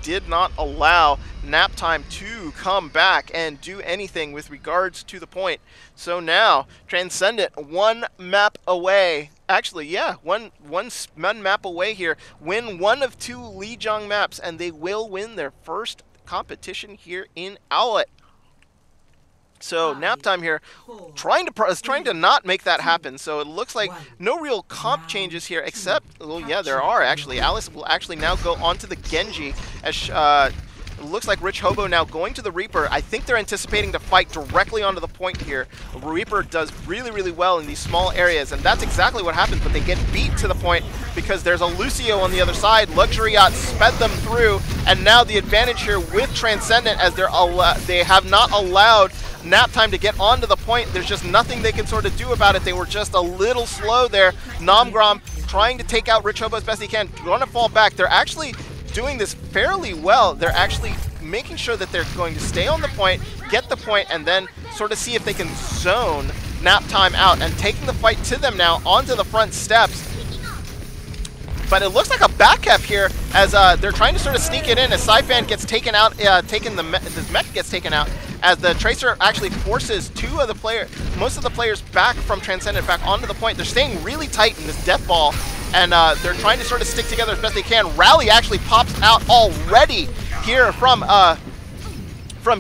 did not allow Naptime to come back and do anything with regards to the point. So now Transcendent one map away. Actually, yeah, one map away here. Win one of 2 Lijiang maps, and they will win their first competition here in OWLET. So Naptime here trying to not make that happen. So it looks like no real comp changes here, except, well, yeah, there are actually. Alice will actually now go onto the Genji as it looks like Rich Hobo now going to the Reaper. I think they're anticipating to fight directly onto the point here. Reaper does really, really well in these small areas, and that's exactly what happens, but they get beat to the point because there's a Lucio on the other side. Luxury Yacht sped them through, and now the advantage here with Transcendent as they have not allowed Naptime to get onto the point. There's just nothing they can sort of do about it. They were just a little slow there. Namgrom trying to take out Rich Hobo as best he can. Going to fall back. They're actually doing this fairly well. They're actually making sure that they're going to stay on the point, get the point, and then sort of see if they can zone Naptime out, and taking the fight to them now onto the front steps. But it looks like a back cap here as they're trying to sort of sneak it in as Sci-Fan gets taken out, this mech gets taken out, as the Tracer actually forces most of the players back from Transcendent back onto the point. They're staying really tight in this death ball, and they're trying to sort of stick together as best they can. Rally actually pops out already here from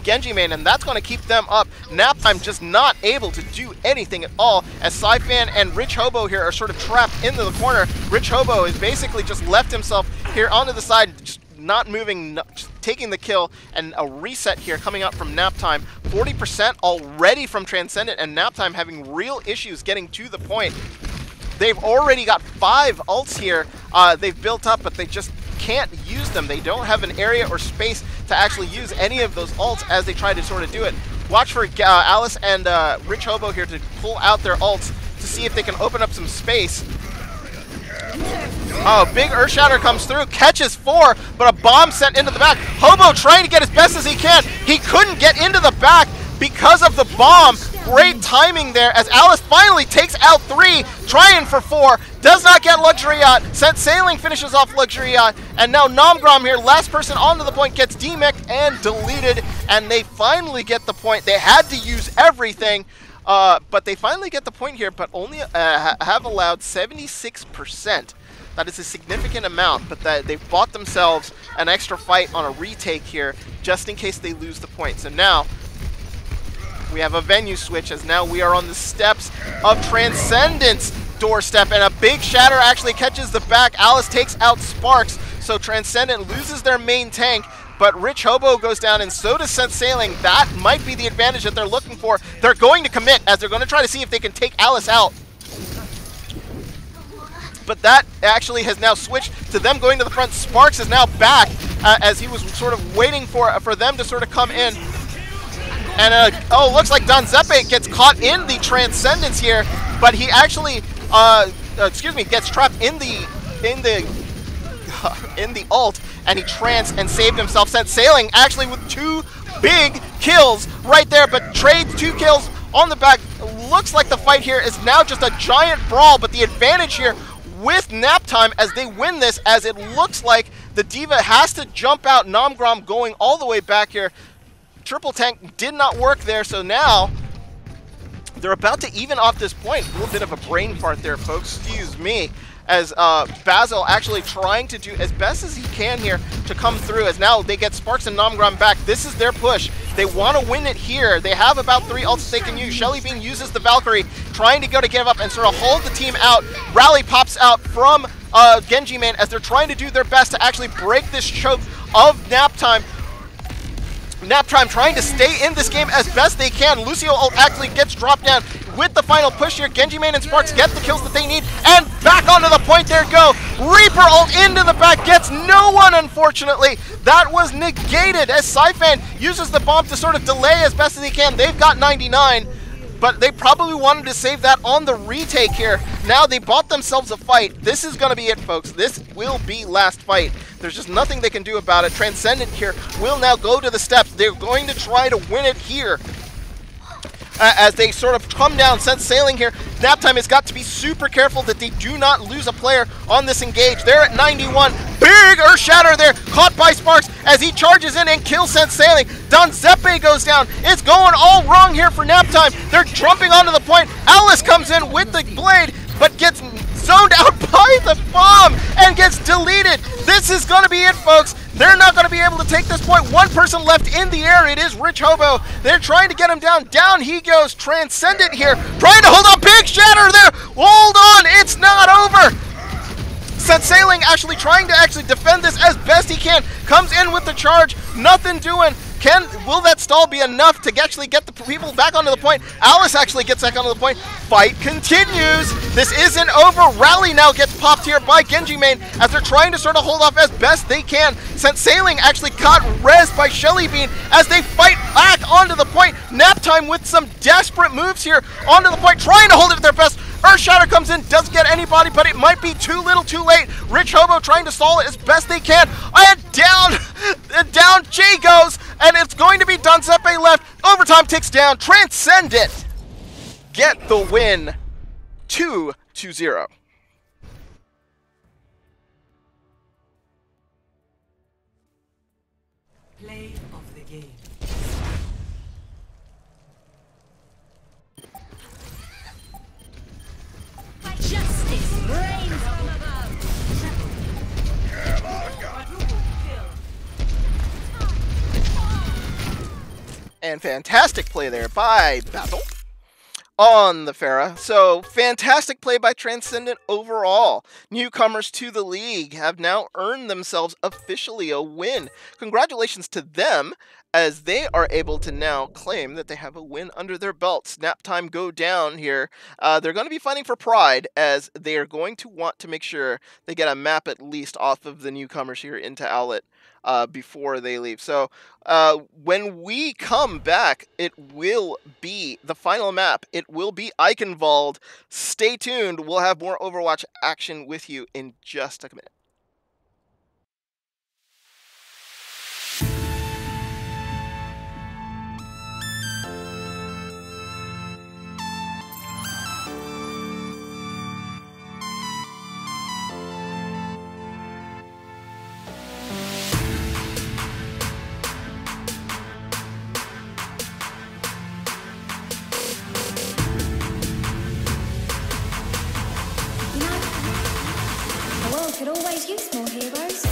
Genji Main, and that's going to keep them up. Naptime just not able to do anything at all as Sci-Fan and Rich Hobo here are sort of trapped into the corner. Rich Hobo has basically just left himself here onto the side, just not moving, just taking the kill, and a reset here coming up from Naptime. 40% already from Transcendent, and Naptime having real issues getting to the point. They've already got 5 ults here they've built up, but they just can't use them. They don't have an area or space to actually use any of those ults as they try to sort of do it. Watch for Alice and Rich Hobo here to pull out their ults to see if they can open up some space. Oh, big Earthshatter comes through, catches 4, but a bomb sent into the back. Hobo trying to get as best as he can. He couldn't get into the back because of the bomb. Great timing there as Alice finally takes out 3, trying for 4. Does not get Luxury Yacht. Senseiling finishes off Luxury Yacht. And now Namgrom here, last person onto the point, gets demeched and deleted. And they finally get the point. They had to use everything. But they finally get the point here, but only have allowed 76%. That is a significant amount, but they've bought themselves an extra fight on a retake here, just in case they lose the point. So now we have a venue switch, as now we are on the steps of Transcendent's doorstep, and a big shatter actually catches the back. Alice takes out Sparks, so Transcendent loses their main tank, but Rich Hobo goes down, and so does Senseiling. That might be the advantage that they're looking for. They're going to commit, as they're going to try to see if they can take Alice out. But that actually has now switched to them going to the front. Sparks is now back, as he was sort of waiting for them to sort of come in. And oh, looks like Don Zeppe gets caught in the Transcendence here, but he actually, gets trapped in the ult, and he and saved himself. Senseiling actually with 2 big kills right there, but trades 2 kills on the back. Looks like the fight here is now just a giant brawl, but the advantage here with Naptime as they win this, as it looks like the Diva has to jump out. Namgrom going all the way back here. Triple tank did not work there, so now they're about to even off this point. A little bit of a brain fart there, folks. Excuse me. As Basil actually trying to do as best as he can here to come through, as now they get Sparks and Namgrom back. This is their push. They want to win it here. They have about 3 ults they can use. Shelly Bean uses the Valkyrie, trying to give up and sort of hold the team out. Rally pops out from Genji Man as they're trying to do their best to actually break this choke of Naptime. Naptime trying to stay in this game as best they can. Lucio actually gets dropped down with the final push here. Genji Main and Sparks get the kills that they need, and back onto the point there go. Reaper ult into the back, gets no one, unfortunately. That was negated as Syphan uses the bomb to sort of delay as best as he can. They've got 99, but they probably wanted to save that on the retake here. Now they bought themselves a fight. This is going to be it, folks. This will be last fight. There's just nothing they can do about it. Transcendent here will now go to the steps. They're going to try to win it here. As they sort of come down, sent sailing here. Naptime has got to be super careful that they do not lose a player on this engage. They're at 91. Big Earth Shatter there, caught by Sparks as he charges in and kills Sent Sailing. Donzeppe goes down. It's going all wrong here for Naptime. They're jumping onto the point. Alice comes in with the blade, but gets zoned out by the bomb and gets deleted. This is going to be it, folks. They're not going to be able to take this point. One person left in the air. It is Rich Hobo. They're trying to get him down. Down he goes. Transcendent here. Trying to hold on. Big Shatter there. Hold on. It's not over. Sent Sailing actually trying to defend this as best he can. Comes in with the charge. Nothing doing. Will that stall be enough to actually get the people back onto the point? Alice actually gets back onto the point. Fight continues. This isn't over. Rally now gets popped here by Genji Main as they're trying to sort of hold off as best they can. Sent Sailing actually caught res by Shelly Bean as they fight back onto the point. Naptime with some desperate moves here onto the point, trying to hold it at their best. Earthshatter comes in, doesn't get anybody, but it might be too little too late. Rich Hobo trying to stall it as best they can. And down Jay goes, and it's going to be Donzeppe left. Overtime ticks down. Transcendent get the win, 2-0. Play of the game. Justice reigns from above. And fantastic play there by Battle on the Pharah. So fantastic play by Transcendent overall. Newcomers to the league have now earned themselves officially a win. Congratulations to them, as they are able to now claim that they have a win under their belts. Naptime go down here. They're going to be fighting for pride, as they are going to want to make sure they get a map at least off of the newcomers here into OWLET before they leave. So when we come back, it will be the final map. It will be Eichenwald. Stay tuned. We'll have more Overwatch action with you in just a minute. The world could always use more heroes.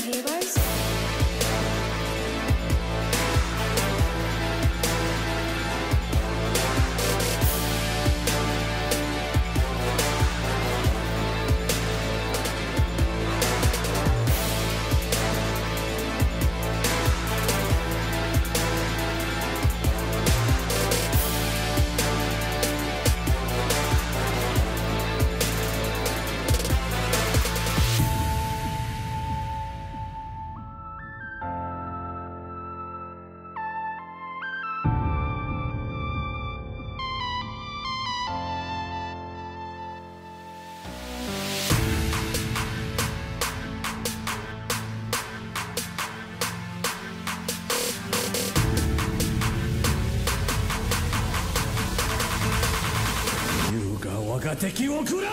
heroes.優が我が敵を食らう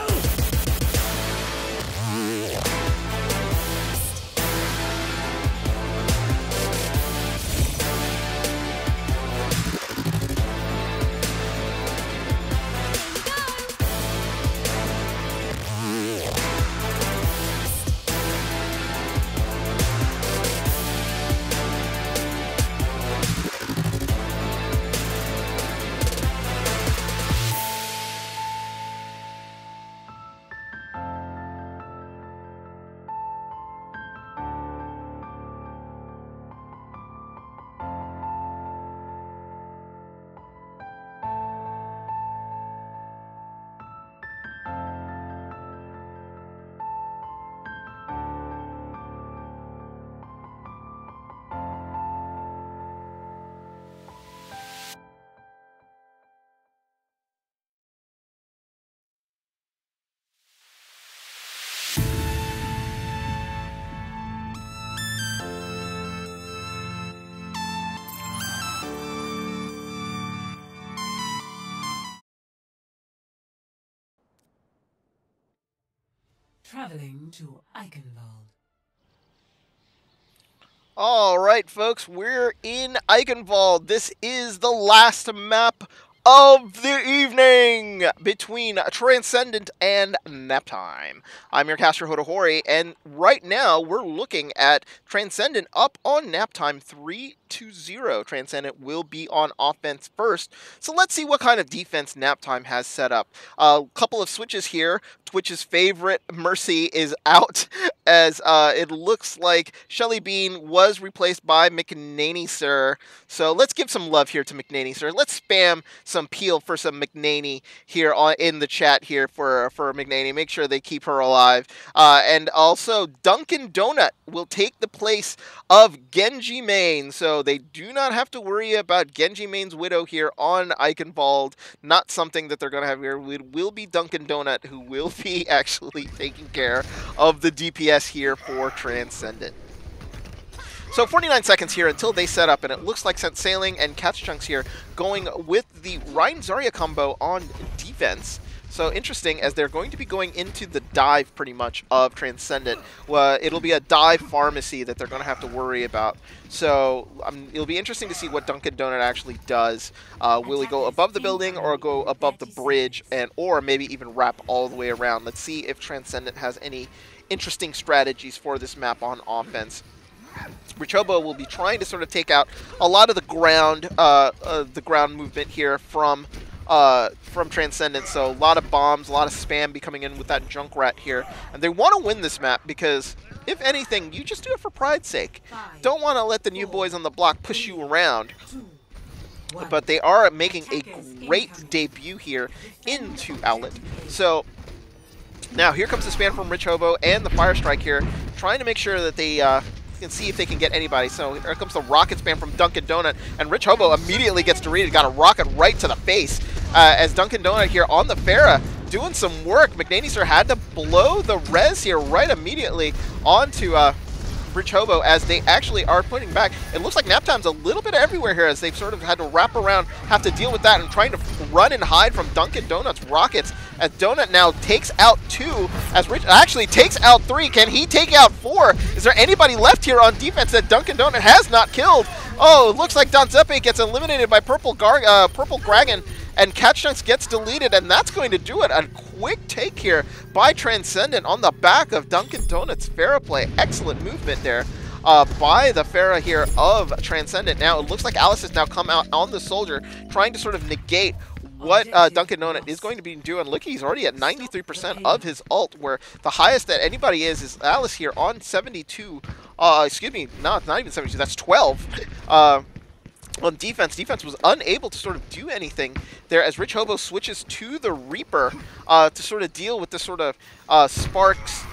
Traveling to Eichenwald. All right, folks, we're in Eichenwald. This is the last map of the evening between Transcendent and Naptime. I'm your caster Hotohori, and right now we're looking at Transcendent up on Naptime 3-0. Transcendent will be on offense first, so let's see what kind of defense Naptime has set up. A couple of switches here. Twitch's favorite Mercy is out, as it looks like Shelly Bean was replaced by McNaney Sir. So let's give some love here to McNaney Sir. Let's spam some peel for some McNaney here in the chat here for McNaney. Make sure they keep her alive. And also Dunkin' Donut will take the place of Genji Main. So they do not have to worry about Genji Main's widow here on Eichenwald. Not something that they're going to have here. It will be Dunkin' Donut who will be actually taking care of the DPS here for Transcendent. So 49 seconds here until they set up, and it looks like Sent Sailing and Catch Chunks here going with the Ryan Zarya combo on defense. So interesting, as they're going to be going into the dive pretty much of Transcendent. Well, it'll be a dive pharmacy that they're going to have to worry about. So it'll be interesting to see what Dunkin' Donut actually does. Will he go above the building or go above the bridge, or maybe even wrap all the way around? Let's see if Transcendent has any interesting strategies for this map on offense. Richobo will be trying to sort of take out a lot of the ground movement here from Transcendent. So a lot of bombs, a lot of spam be coming in with that Junkrat here, and they want to win this map because, if anything, you just do it for pride's sake. Don't want to let the new boys on the block push you around. But they are making a great debut here into Owlet. So now here comes the spam from Rich Hobo and the Fire Strike here, trying to make sure that they can see if they can get anybody. So here comes the rocket spam from Dunkin' Donut, and Rich Hobo immediately gets deleted. Got a rocket right to the face as Dunkin' Donut here on the Pharah doing some work. McNaney Sir had to blow the res here right immediately onto Rich Hobo, as they actually are putting back. It looks like Naptime's a little bit everywhere here, as they've sort of had to wrap around, have to deal with that, and trying to run and hide from Dunkin' Donut's rockets, as Donut now takes out 2, as Rich actually takes out 3. Can he take out 4? Is there anybody left here on defense that Dunkin' Donut has not killed? Oh, it looks like Don Zeppe gets eliminated by Purple Dragon, and Catch Chunks gets deleted, and that's going to do it. A quick take here by Transcendent on the back of Dunkin' Donuts' Pharah play. Excellent movement there by the Pharah here of Transcendent. Now it looks like Alice has now come out on the Soldier, trying to sort of negate what Dunkin' Donut is going to be doing. Look, he's already at 93% of his ult, where the highest that anybody is Alice here on 72. Excuse me, no, it's not even 72, that's 12. On defense. Defense was unable to sort of do anything there as Rich Hobo switches to the Reaper to sort of deal with this sort of Sparks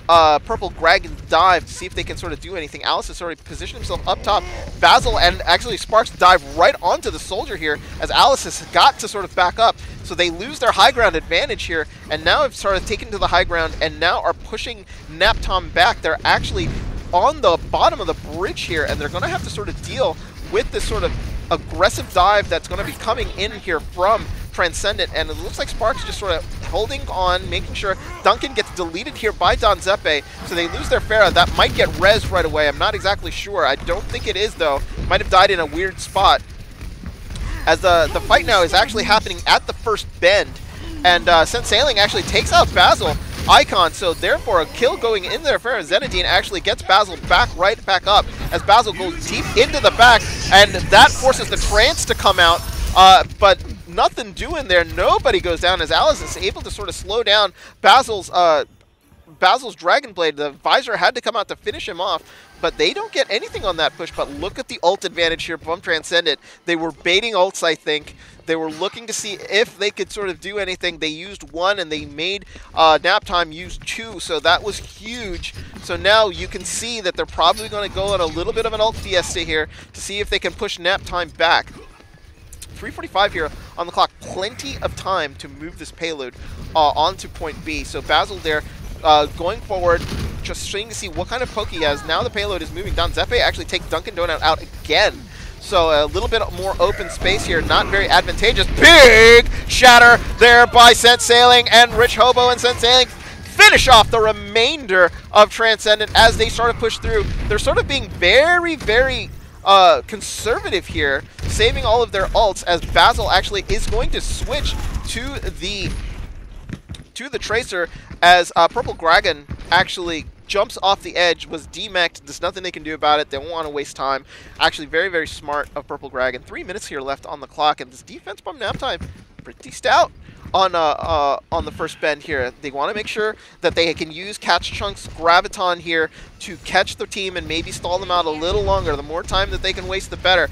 Purple Dragon dive to see if they can sort of do anything. Alice has already positioned himself up top. Basil and actually Sparks dive right onto the Soldier here as Alice has got to sort of back up. So they lose their high ground advantage here and now have started taking to the high ground and now are pushing Naptime back. They're actually on the bottom of the bridge here and they're going to have to sort of deal with this sort of aggressive dive that's going to be coming in here from Transcendent, and it looks like Sparks just sort of holding on, making sure Duncan gets deleted here by Don Zeppe, so they lose their Pharah. That might get res right away. I'm not exactly sure. I don't think it is, though. Might have died in a weird spot. As the fight now is actually happening at the first bend, and Sense Sailing actually takes out Basil Icon, so therefore a kill going in there for Zenadine actually gets Basil right back up as Basil goes deep into the back, and that forces the Trance to come out, but nothing doing there. Nobody goes down as Alice is able to sort of slow down Basil's Dragon Blade. The Visor had to come out to finish him off, but they don't get anything on that push. But look at the ult advantage here from Transcendent. They were baiting ults, I think. They were looking to see if they could sort of do anything. They used one, and they made Naptime use two, so that was huge. So now you can see that they're probably going to go on a little bit of an ult fiesta here to see if they can push Naptime back. 3:45 here on the clock. Plenty of time to move this payload onto point B. So Basil there going forward, just trying to see what kind of poke he has. Now the payload is moving down. Zeppe actually takes Dunkin' Donut out again. So a little bit more open space here, not very advantageous. Big shatter there by Sense Sailing, and Rich Hobo and Sense Sailing finish off the remainder of Transcendent as they sort of push through. They're sort of being very, very conservative here, saving all of their ults as Basil actually is going to switch to the Tracer as Purple Dragon actually jumps off the edge, was demeched. There's nothing they can do about it. They won't want to waste time. Actually, very, very smart of Purple Dragon. 3 minutes here left on the clock, and this defense from Naptime pretty stout on the first bend here. They want to make sure that they can use Catch Chunk's Graviton here to catch the team and maybe stall them out a little longer. The more time that they can waste, the better.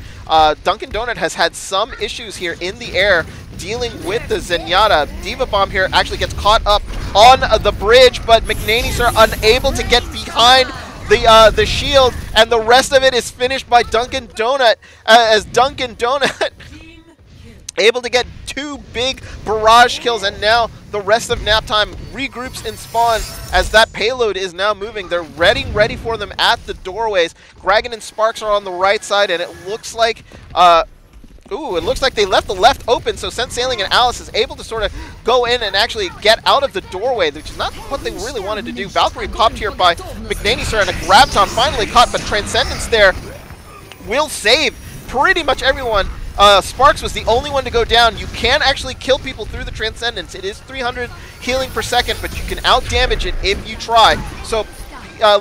Dunkin' Donut has had some issues here in the air dealing with the Zenyatta. Diva Bomb here actually gets caught up on the bridge, but McNaney's are unable to get behind the shield, and the rest of it is finished by Dunkin' Donut as Dunkin' Donut able to get 2 big barrage kills, and now the rest of Naptime regroups in spawn as that payload is now moving. They're ready for them at the doorways. Dragon and Sparks are on the right side, and it looks like it looks like they left the left open, so Sense Sailing and Alice is able to sort of go in and actually get out of the doorway, which is not what they really wanted to do. Valkyrie popped here by McNaney, sir, and a Graviton finally caught, but Transcendence there will save pretty much everyone. Sparks was the only one to go down. You can actually kill people through the Transcendence. It is 300 healing per second, but you can out-damage it if you try. So,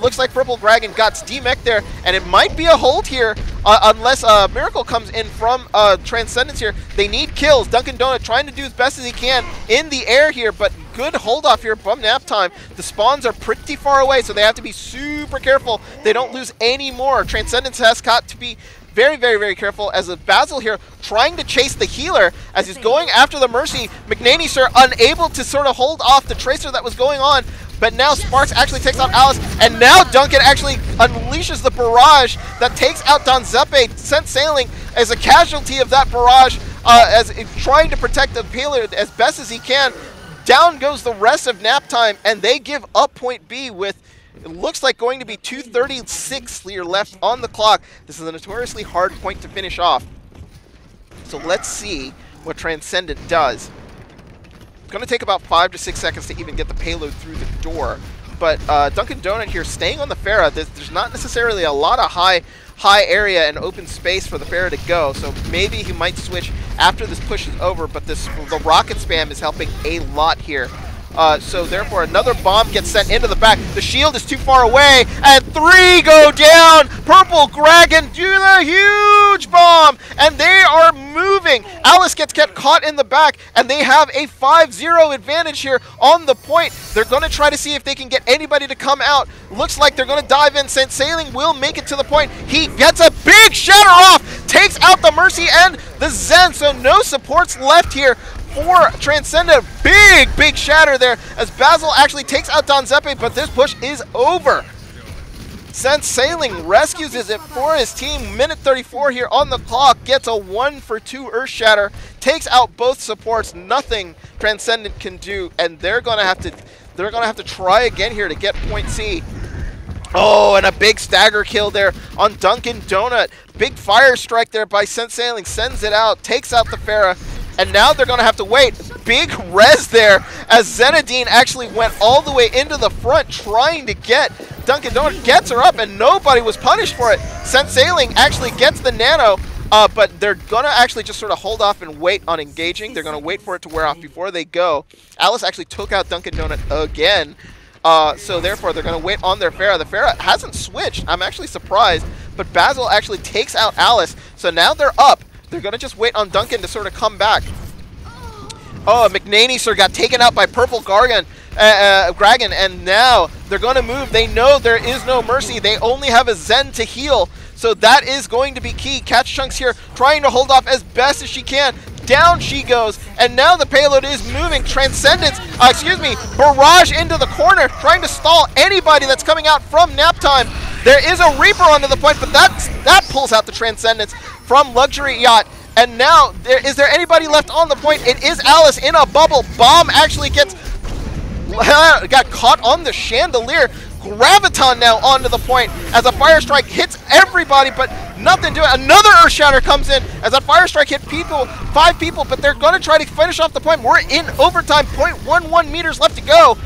looks like Purple Dragon got demech there, and it might be a hold here unless a Miracle comes in from Transcendence here. They need kills. Dunkin' Donut trying to do as best as he can in the air here, but good hold off here from Naptime. The spawns are pretty far away, so they have to be super careful they don't lose any more. Transcendence has got to be very, very, very careful as a Basil here trying to chase the healer as he's going after the Mercy. McNaney, sir, unable to sort of hold off the Tracer that was going on, but now Sparks actually takes out Alice, and now Duncan actually unleashes the barrage that takes out Don Zeppe. Sense Sailing as a casualty of that barrage as trying to protect the payload as best as he can. Down goes the rest of Naptime, and they give up point B with it looks like going to be 2:36 here left on the clock. This is a notoriously hard point to finish off. So let's see what Transcendent does. It's going to take about 5 to 6 seconds to even get the payload through the door. But Dunkin' Donut here staying on the Pharah. There's not necessarily a lot of high area and open space for the Pharah to go. So maybe he might switch after this push is over. But the rocket spam is helping a lot here So therefore another bomb gets sent into the back. The shield is too far away, and 3 go down. Purple Dragon do the huge bomb, and they are moving. Alice gets kept caught in the back, and they have a 5-0 advantage here on the point. They're going to try to see if they can get anybody to come out. Looks like they're going to dive in. St. Sailing will make it to the point. He gets a big shatter off, takes out the Mercy and the Zen, so no supports left here for Transcendent. Big shatter there as Basil actually takes out Don Zeppe, but this push is over. St. Sailing rescues it for his team. Minute 34 here on the clock, gets a 1 for 2 Earth Shatter, takes out both supports. Nothing Transcendent can do, and they're gonna have to try again here to get point C. Oh, and a big stagger kill there on Dunkin' Donut. Big fire strike there by St. Sailing, sends it out, takes out the Pharah, and now they're going to have to wait. Big res there as Zenadine actually went all the way into the front trying to get Dunkin' Donut, gets her up, and nobody was punished for it. St. Sailing actually gets the nano, but they're going to actually just sort of hold off and wait on engaging. They're going to wait for it to wear off before they go. Alice actually took out Dunkin' Donut again. So therefore, they're going to wait on their Pharah. The Pharah hasn't switched. I'm actually surprised. But Basil actually takes out Alice. So now they're up. They're going to just wait on Duncan to sort of come back. Oh, McNaney sir got taken out by Purple Dragon. And now they're going to move. They know there is no mercy. They only have a Zen to heal. So that is going to be key. Catch Chunks here trying to hold off as best as she can. Down she goes, and now the payload is moving. Transcendence, barrage into the corner, trying to stall anybody that's coming out from Naptime. There is a Reaper onto the point, but that pulls out the Transcendence from Luxury Yacht. And now, is there anybody left on the point? It is Alice in a bubble. Bomb actually got caught on the chandelier. Graviton now onto the point as a Fire Strike hits everybody, but nothing to it. Another Earth Shatter comes in as that Fire Strike hit 5 people, but they're going to try to finish off the point. We're in overtime, 0.11 meters left to go.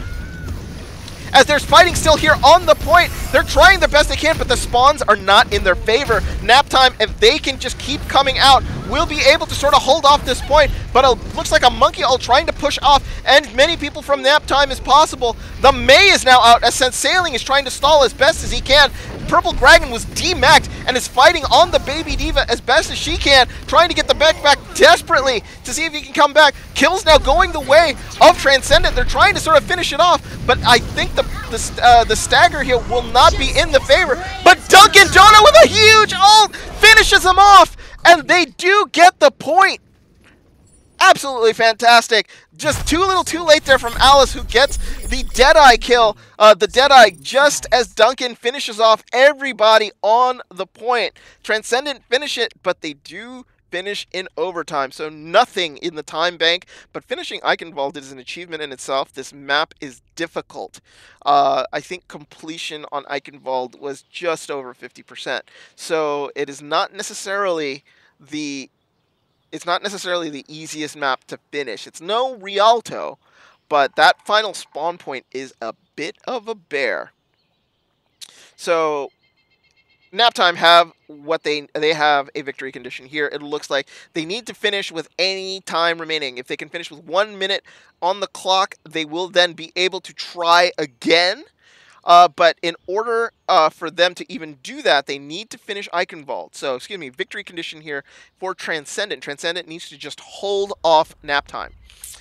As there's fighting still here on the point, they're trying the best they can, but the spawns are not in their favor. Naptime, if they can just keep coming out, will be able to sort of hold off this point, but it looks like a monkey ult trying to push off as many people from Naptime as possible. The May is now out as St. Sailing is trying to stall as best as he can. Purple Dragon was demaxed and is fighting on the Baby Diva as best as she can, trying to get the back desperately to see if he can come back. Kills now going the way of Transcendent. They're trying to sort of finish it off, but I think the stagger here will not be in the favor. But Dunkin' Donut with a huge ult finishes them off, and they do get the point. Absolutely fantastic. Just too little too late there from Alice, who gets the Deadeye kill. The Deadeye just as Duncan finishes off everybody on the point. Transcendent finish it, but they do finish in overtime. So nothing in the time bank, but finishing Eichenwald is an achievement in itself. This map is difficult. I think completion on Eichenwald was just over 50%. So it is not necessarily the easiest map to finish. It's no Rialto, but that final spawn point is a bit of a bear. So Naptime have what they have a victory condition here. It looks like they need to finish with any time remaining. If they can finish with 1 minute on the clock, they will then be able to try again. But in order for them to even do that, they need to finish Eichenwald. So, victory condition here for Transcendent. Transcendent needs to just hold off Naptime.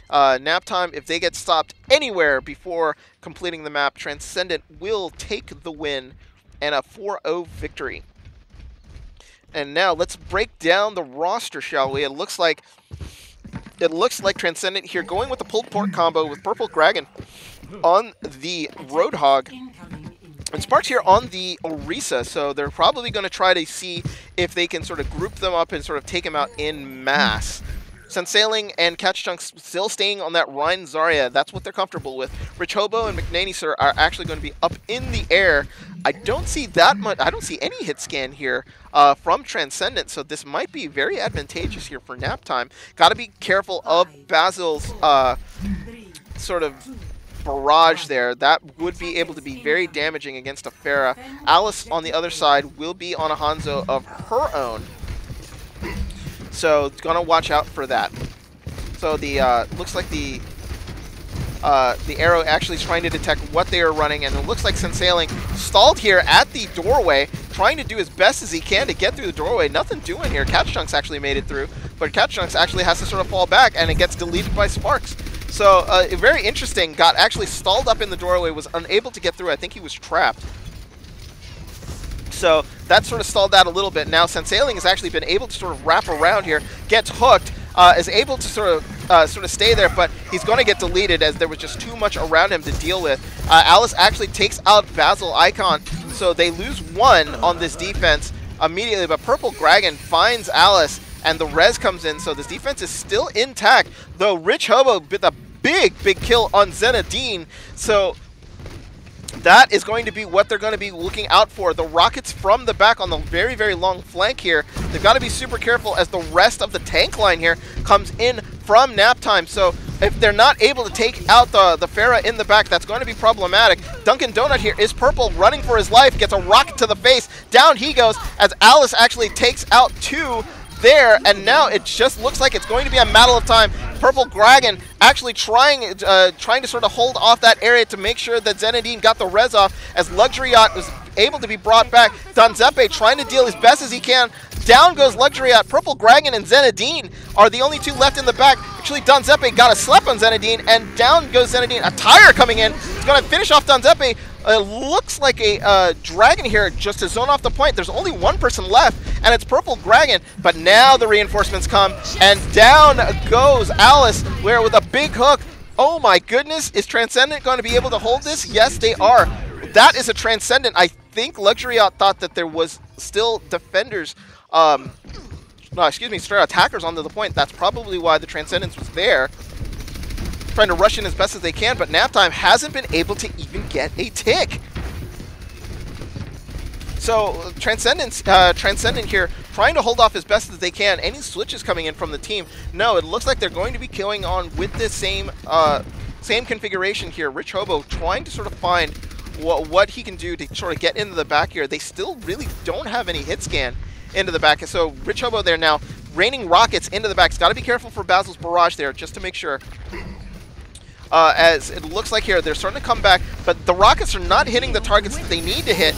Naptime, if they get stopped anywhere before completing the map, Transcendent will take the win and a 4-0 victory. And now let's break down the roster, shall we? It looks like Transcendent here going with the pulled pork combo with Purple Dragon on the Roadhog. And Sparks here on the Orisa, so they're probably going to try to see if they can sort of group them up and sort of take them out in mass. St. Sailing and Catch Chunks still staying on that Rhine Zarya. That's what they're comfortable with. Rich Hobo and McNaney sir are actually going to be up in the air. I don't see that much. I don't see any hit scan here from Transcendent, so this might be very advantageous here for Naptime. Got to be careful of Basil's sort of barrage there. That would be able to be very damaging against a Pharah. Alice on the other side will be on a Hanzo of her own, so gonna watch out for that. So the looks like the The arrow actually is trying to detect what they are running, and it looks like Sensailing stalled here at the doorway, trying to do as best as he can to get through the doorway. Nothing doing here. Catch Chunks actually made it through, but Catch Chunks actually has to sort of fall back, and it gets deleted by Sparks. So very interesting. Got actually stalled up in the doorway, was unable to get through. I think he was trapped. So that sort of stalled out a little bit. Now Sensailing has actually been able to sort of wrap around here, gets hooked, is able to sort of stay there, but he's going to get deleted as there was just too much around him to deal with. Alice actually takes out Basil Icon, so they lose one on this defense immediately, but Purple Dragon finds Alice, and the res comes in, so this defense is still intact, though Rich Hobo with a big kill on Zenadine, so that is going to be what they're going to be looking out for. The rockets from the back on the very long flank here. They've got to be super careful as the rest of the tank line here comes in from Naptime. So if they're not able to take out the Pharah in the back, that's going to be problematic. Dunkin' Donut here is purple, running for his life, gets a rocket to the face. Down he goes as Alice actually takes out two there, and now it just looks like it's going to be a matter of time. Purple Dragon actually trying to sort of hold off that area to make sure that Zenadine got the res off, as Luxury Yacht was able to be brought back. Donzeppe trying to deal as best as he can. Down goes Luxury Yacht. Purple Dragon and Zenadine are the only two left in the back. Actually, Donzeppe got a slap on Zenadine, and down goes Zenadine. A tire coming in. He's going to finish off Donzeppe. It looks like a Dragon here just to zone off the point. There's only one person left, and it's Purple Dragon. But now the reinforcements come, and down goes Alice, where with a big hook. Oh my goodness, is Transcendent going to be able to hold this? Yes, they are. That is a Transcendent. I think Luxury Yacht thought that there was still defenders, straight attackers onto the point. That's probably why the Transcendence was there, trying to rush in as best as they can, but Naptime hasn't been able to even get a tick. So Transcendent here trying to hold off as best as they can. Any switches coming in from the team? No, it looks like they're going to be going on with this same configuration here. Rich Hobo trying to sort of find what he can do to sort of get into the back here. They still really don't have any hit scan into the back, so Rich Hobo there now raining rockets into the back. He's got to be careful for Basil's barrage there, just to make sure. As it looks like here, they're starting to come back, but the rockets are not hitting the targets that they need to hit.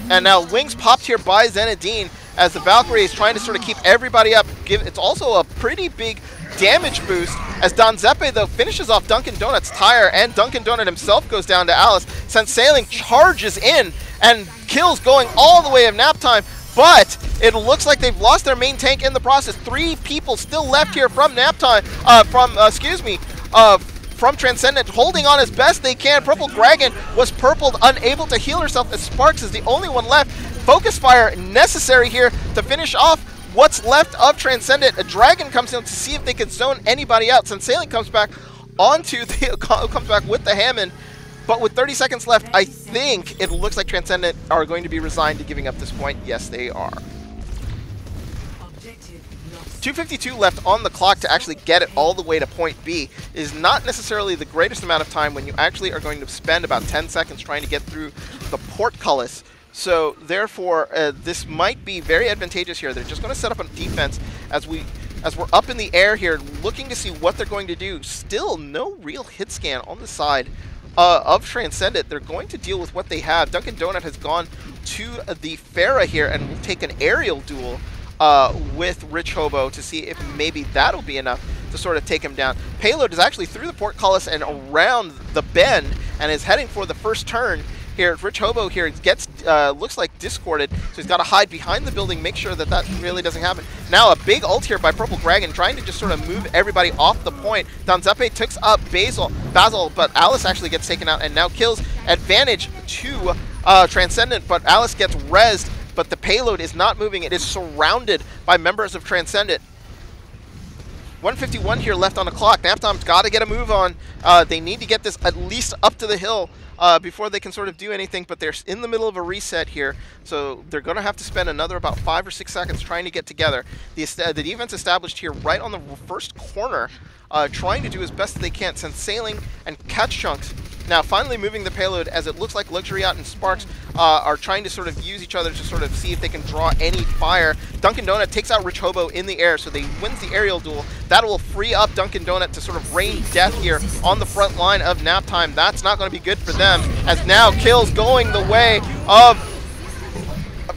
And now wings popped here by Zenadine as the Valkyrie is trying to sort of keep everybody up. It's also a pretty big damage boost as Donzeppe, though, finishes off Dunkin' Donut's tire, and Dunkin' Donut himself goes down to Alice. Sensailing charges in and kills going all the way of Naptime, but it looks like they've lost their main tank in the process. 3 people still left here from Naptime, from Transcendent, holding on as best they can. Purple Dragon was purpled, unable to heal herself, as Sparks is the only one left. Focus fire necessary here to finish off what's left of Transcendent. A Dragon comes in to see if they can zone anybody out. Sensailing comes back comes back with the Hammond, but with 30 seconds left, I think it looks like Transcendent are going to be resigned to giving up this point. Yes, they are. 2:52 left on the clock to actually get it all the way to point B is not necessarily the greatest amount of time when you actually are going to spend about 10 seconds trying to get through the portcullis. So therefore, this might be very advantageous here. They're just going to set up a defense as we're up in the air here, looking to see what they're going to do. Still no real hit scan on the side of Transcendent. They're going to deal with what they have. Dunkin' Donut has gone to the Pharah here and will take an aerial duel with Rich Hobo to see if maybe that'll be enough to sort of take him down. Payload is actually through the portcullis and around the bend and is heading for the first turn here. Rich Hobo here gets looks like discorded, so he's got to hide behind the building, make sure that that really doesn't happen. Now a big ult here by Purple Dragon, trying to just sort of move everybody off the point. Donzeppe takes up Basil, but Alice actually gets taken out and now kills. Advantage to Transcendent, but Alice gets rezzed, but the payload is not moving. It is surrounded by members of Transcendent. 151 here left on the clock. Naptime's got to get a move on. They need to get this at least up to the hill before they can sort of do anything, but they're in the middle of a reset here, so they're going to have to spend another about 5 or 6 seconds trying to get together. The defense established here right on the first corner, trying to do as best as they can. Sensailing and Catch Chunks Now, finally moving the payload, as it looks like Luxury Yacht and Sparks are trying to sort of use each other to sort of see if they can draw any fire. Dunkin' Donut takes out Rich Hobo in the air, so they wins the aerial duel. That will free up Dunkin' Donut to sort of rain death here on the front line of Naptime. That's not going to be good for them, as now kills going the way of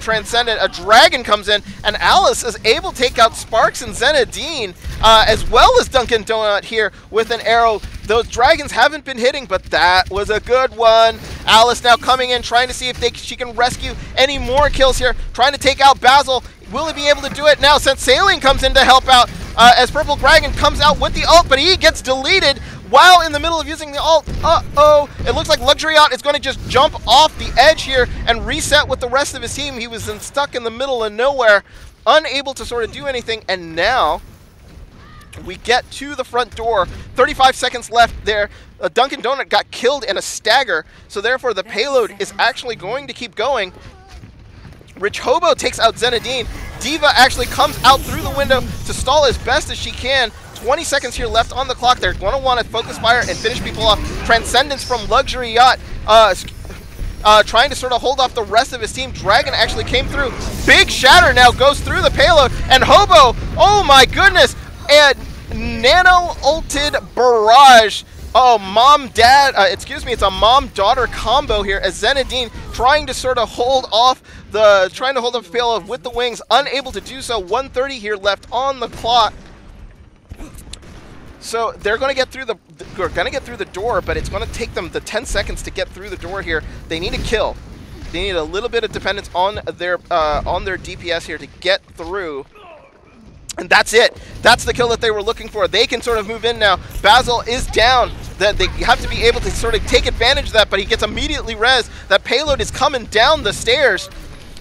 Transcendent. A dragon comes in, and Alice is able to take out Sparks and Zenadine, as well as Dunkin' Donut here with an arrow. Those dragons haven't been hitting, but that was a good one. Alice now coming in, trying to see if she can rescue any more kills here, trying to take out Basil. Will he be able to do it now? Since Sailing comes in to help out, as Purple Dragon comes out with the ult, but he gets deleted while in the middle of using the ult. Uh-oh. It looks like Luxury Yacht is going to just jump off the edge here and reset with the rest of his team. He was stuck in the middle of nowhere, unable to sort of do anything, and now we get to the front door. 35 seconds left there. Dunkin' Donut got killed in a stagger, so therefore the payload is actually going to keep going. Rich Hobo takes out Zenadine. Diva actually comes out through the window to stall as best as she can. 20 seconds here left on the clock. They're going to want to focus fire and finish people off. Transcendence from Luxury Yacht, trying to sort of hold off the rest of his team. Dragon actually came through. Big Shatter now goes through the payload, and Hobo, oh my goodness, and nano-ulted barrage. Oh, mom-dad, excuse me, it's a mom-daughter combo here, as Zenadine trying to sort of hold off the payload with the wings, unable to do so. 1:30 here left on the clock. So they're going to get through the door, but it's going to take them the 10 seconds to get through the door here. They need a kill. They need a little bit of dependence on their DPS here to get through. And that's it. That's the kill that they were looking for. They can sort of move in now. Basil is down. They have to be able to sort of take advantage of that, but he gets immediately res. That payload is coming down the stairs.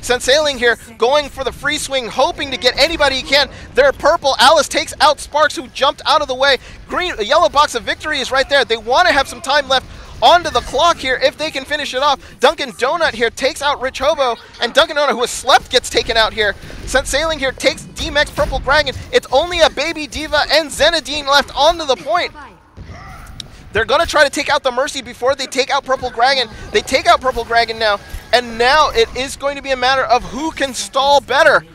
Sailing here, going for the free swing, hoping to get anybody he can. They're purple. Alice takes out Sparks, who jumped out of the way. A yellow box of victory is right there. They want to have some time left onto the clock here if they can finish it off. Dunkin' Donut here takes out Rich Hobo, and Dunkin' Donut, who has slept, gets taken out here. Sailing here takes D-Max Purple Dragon. It's only a baby Diva and Zenadine left onto the point. They're going to try to take out the Mercy before they take out Purple Dragon. They take out Purple Dragon now, and now it is going to be a matter of who can stall better.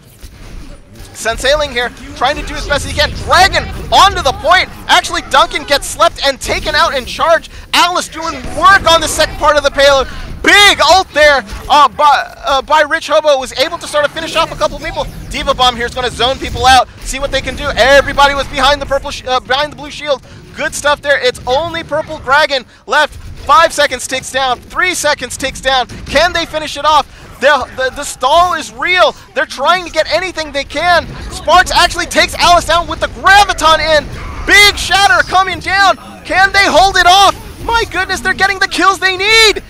Sailing here, trying to do as best as he can. Dragon onto the point. Actually, Duncan gets slept and taken out in charge. Alice doing work on the second part of the payload. Big ult there by Rich Hobo, was able to sort of finish off a couple people. Diva Bomb here is going to zone people out, see what they can do. Everybody was behind the blue shield. Good stuff there. It's only Purple Dragon left. 5 seconds ticks down. 3 seconds ticks down. Can they finish it off? The stall is real. They're trying to get anything they can. Sparks actually takes Alice down with the Graviton in. Big Shatter coming down. Can they hold it off? My goodness, they're getting the kills they need.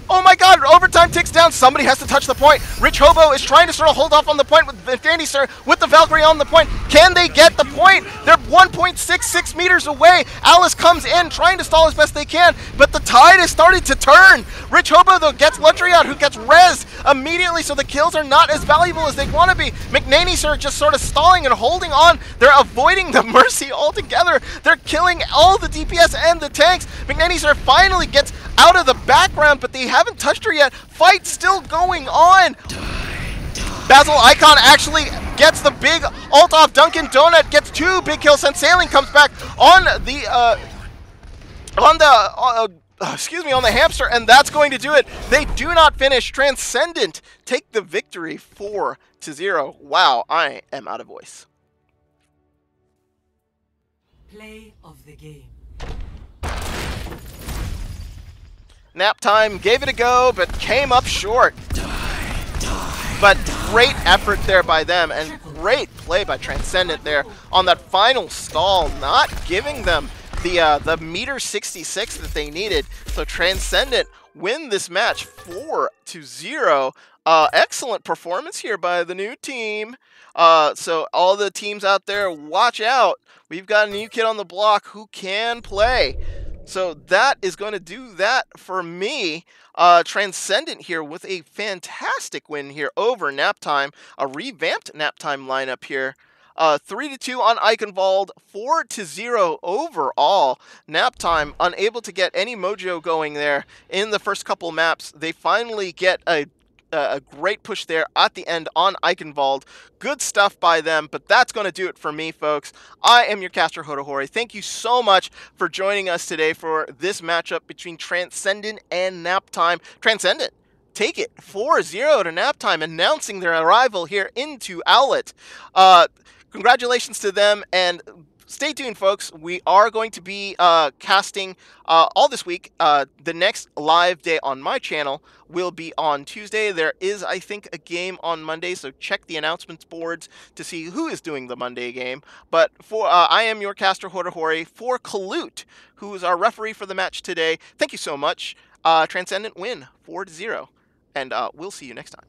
Oh my god, overtime ticks down. Somebody has to touch the point. Rich Hobo is trying to sort of hold off on the point with Danny Sir, with the Valkyrie on the point. Can they get the point? They're 1.66 meters away. Alice comes in, trying to stall as best they can, but the tide is starting to turn. Rich Hobo, though, gets Luxury out, who gets res immediately, so the kills are not as valuable as they want to be. McNaney Sir just sort of stalling and holding on. They're avoiding the Mercy altogether. They're killing all the DPS and the tanks. McNaney Sir finally gets out of the background, but they haven't touched her yet. Fight still going on. Basil Icon actually gets the big ult off. Dunkin' Donut gets 2 big kills. Sailing comes back on the on the hamster, and that's going to do it. They do not finish. Transcendent take the victory 4-0. Wow, I am out of voice. Play of the game. Naptime gave it a go, but came up short. But great effort there by them, and great play by Transcendent there on that final stall, not giving them the meter 66 that they needed. So Transcendent win this match 4-0. Excellent performance here by the new team. So all the teams out there, watch out. We've got a new kid on the block who can play. So that is going to do that for me. Transcendent here with a fantastic win here over Naptime. A revamped Naptime lineup here. 3-2 on Eichenwald, 4-0 overall. Naptime unable to get any mojo going there in the first couple maps. They finally get a great push there at the end on Eichenwald. Good stuff by them, but that's going to do it for me, folks. I am your caster, Hotohori. Thank you so much for joining us today for this matchup between Transcendent and Naptime. Transcendent, take it 4-0 to Naptime, announcing their arrival here into OWLET. Congratulations to them, and stay tuned, folks. We are going to be casting all this week. The next live day on my channel will be on Tuesday. There is, I think, a game on Monday, so check the announcements boards to see who is doing the Monday game. But for I am your caster, Hotohori, for Kalut, who is our referee for the match today. Thank you so much. Transcendent win 4-0, and we'll see you next time.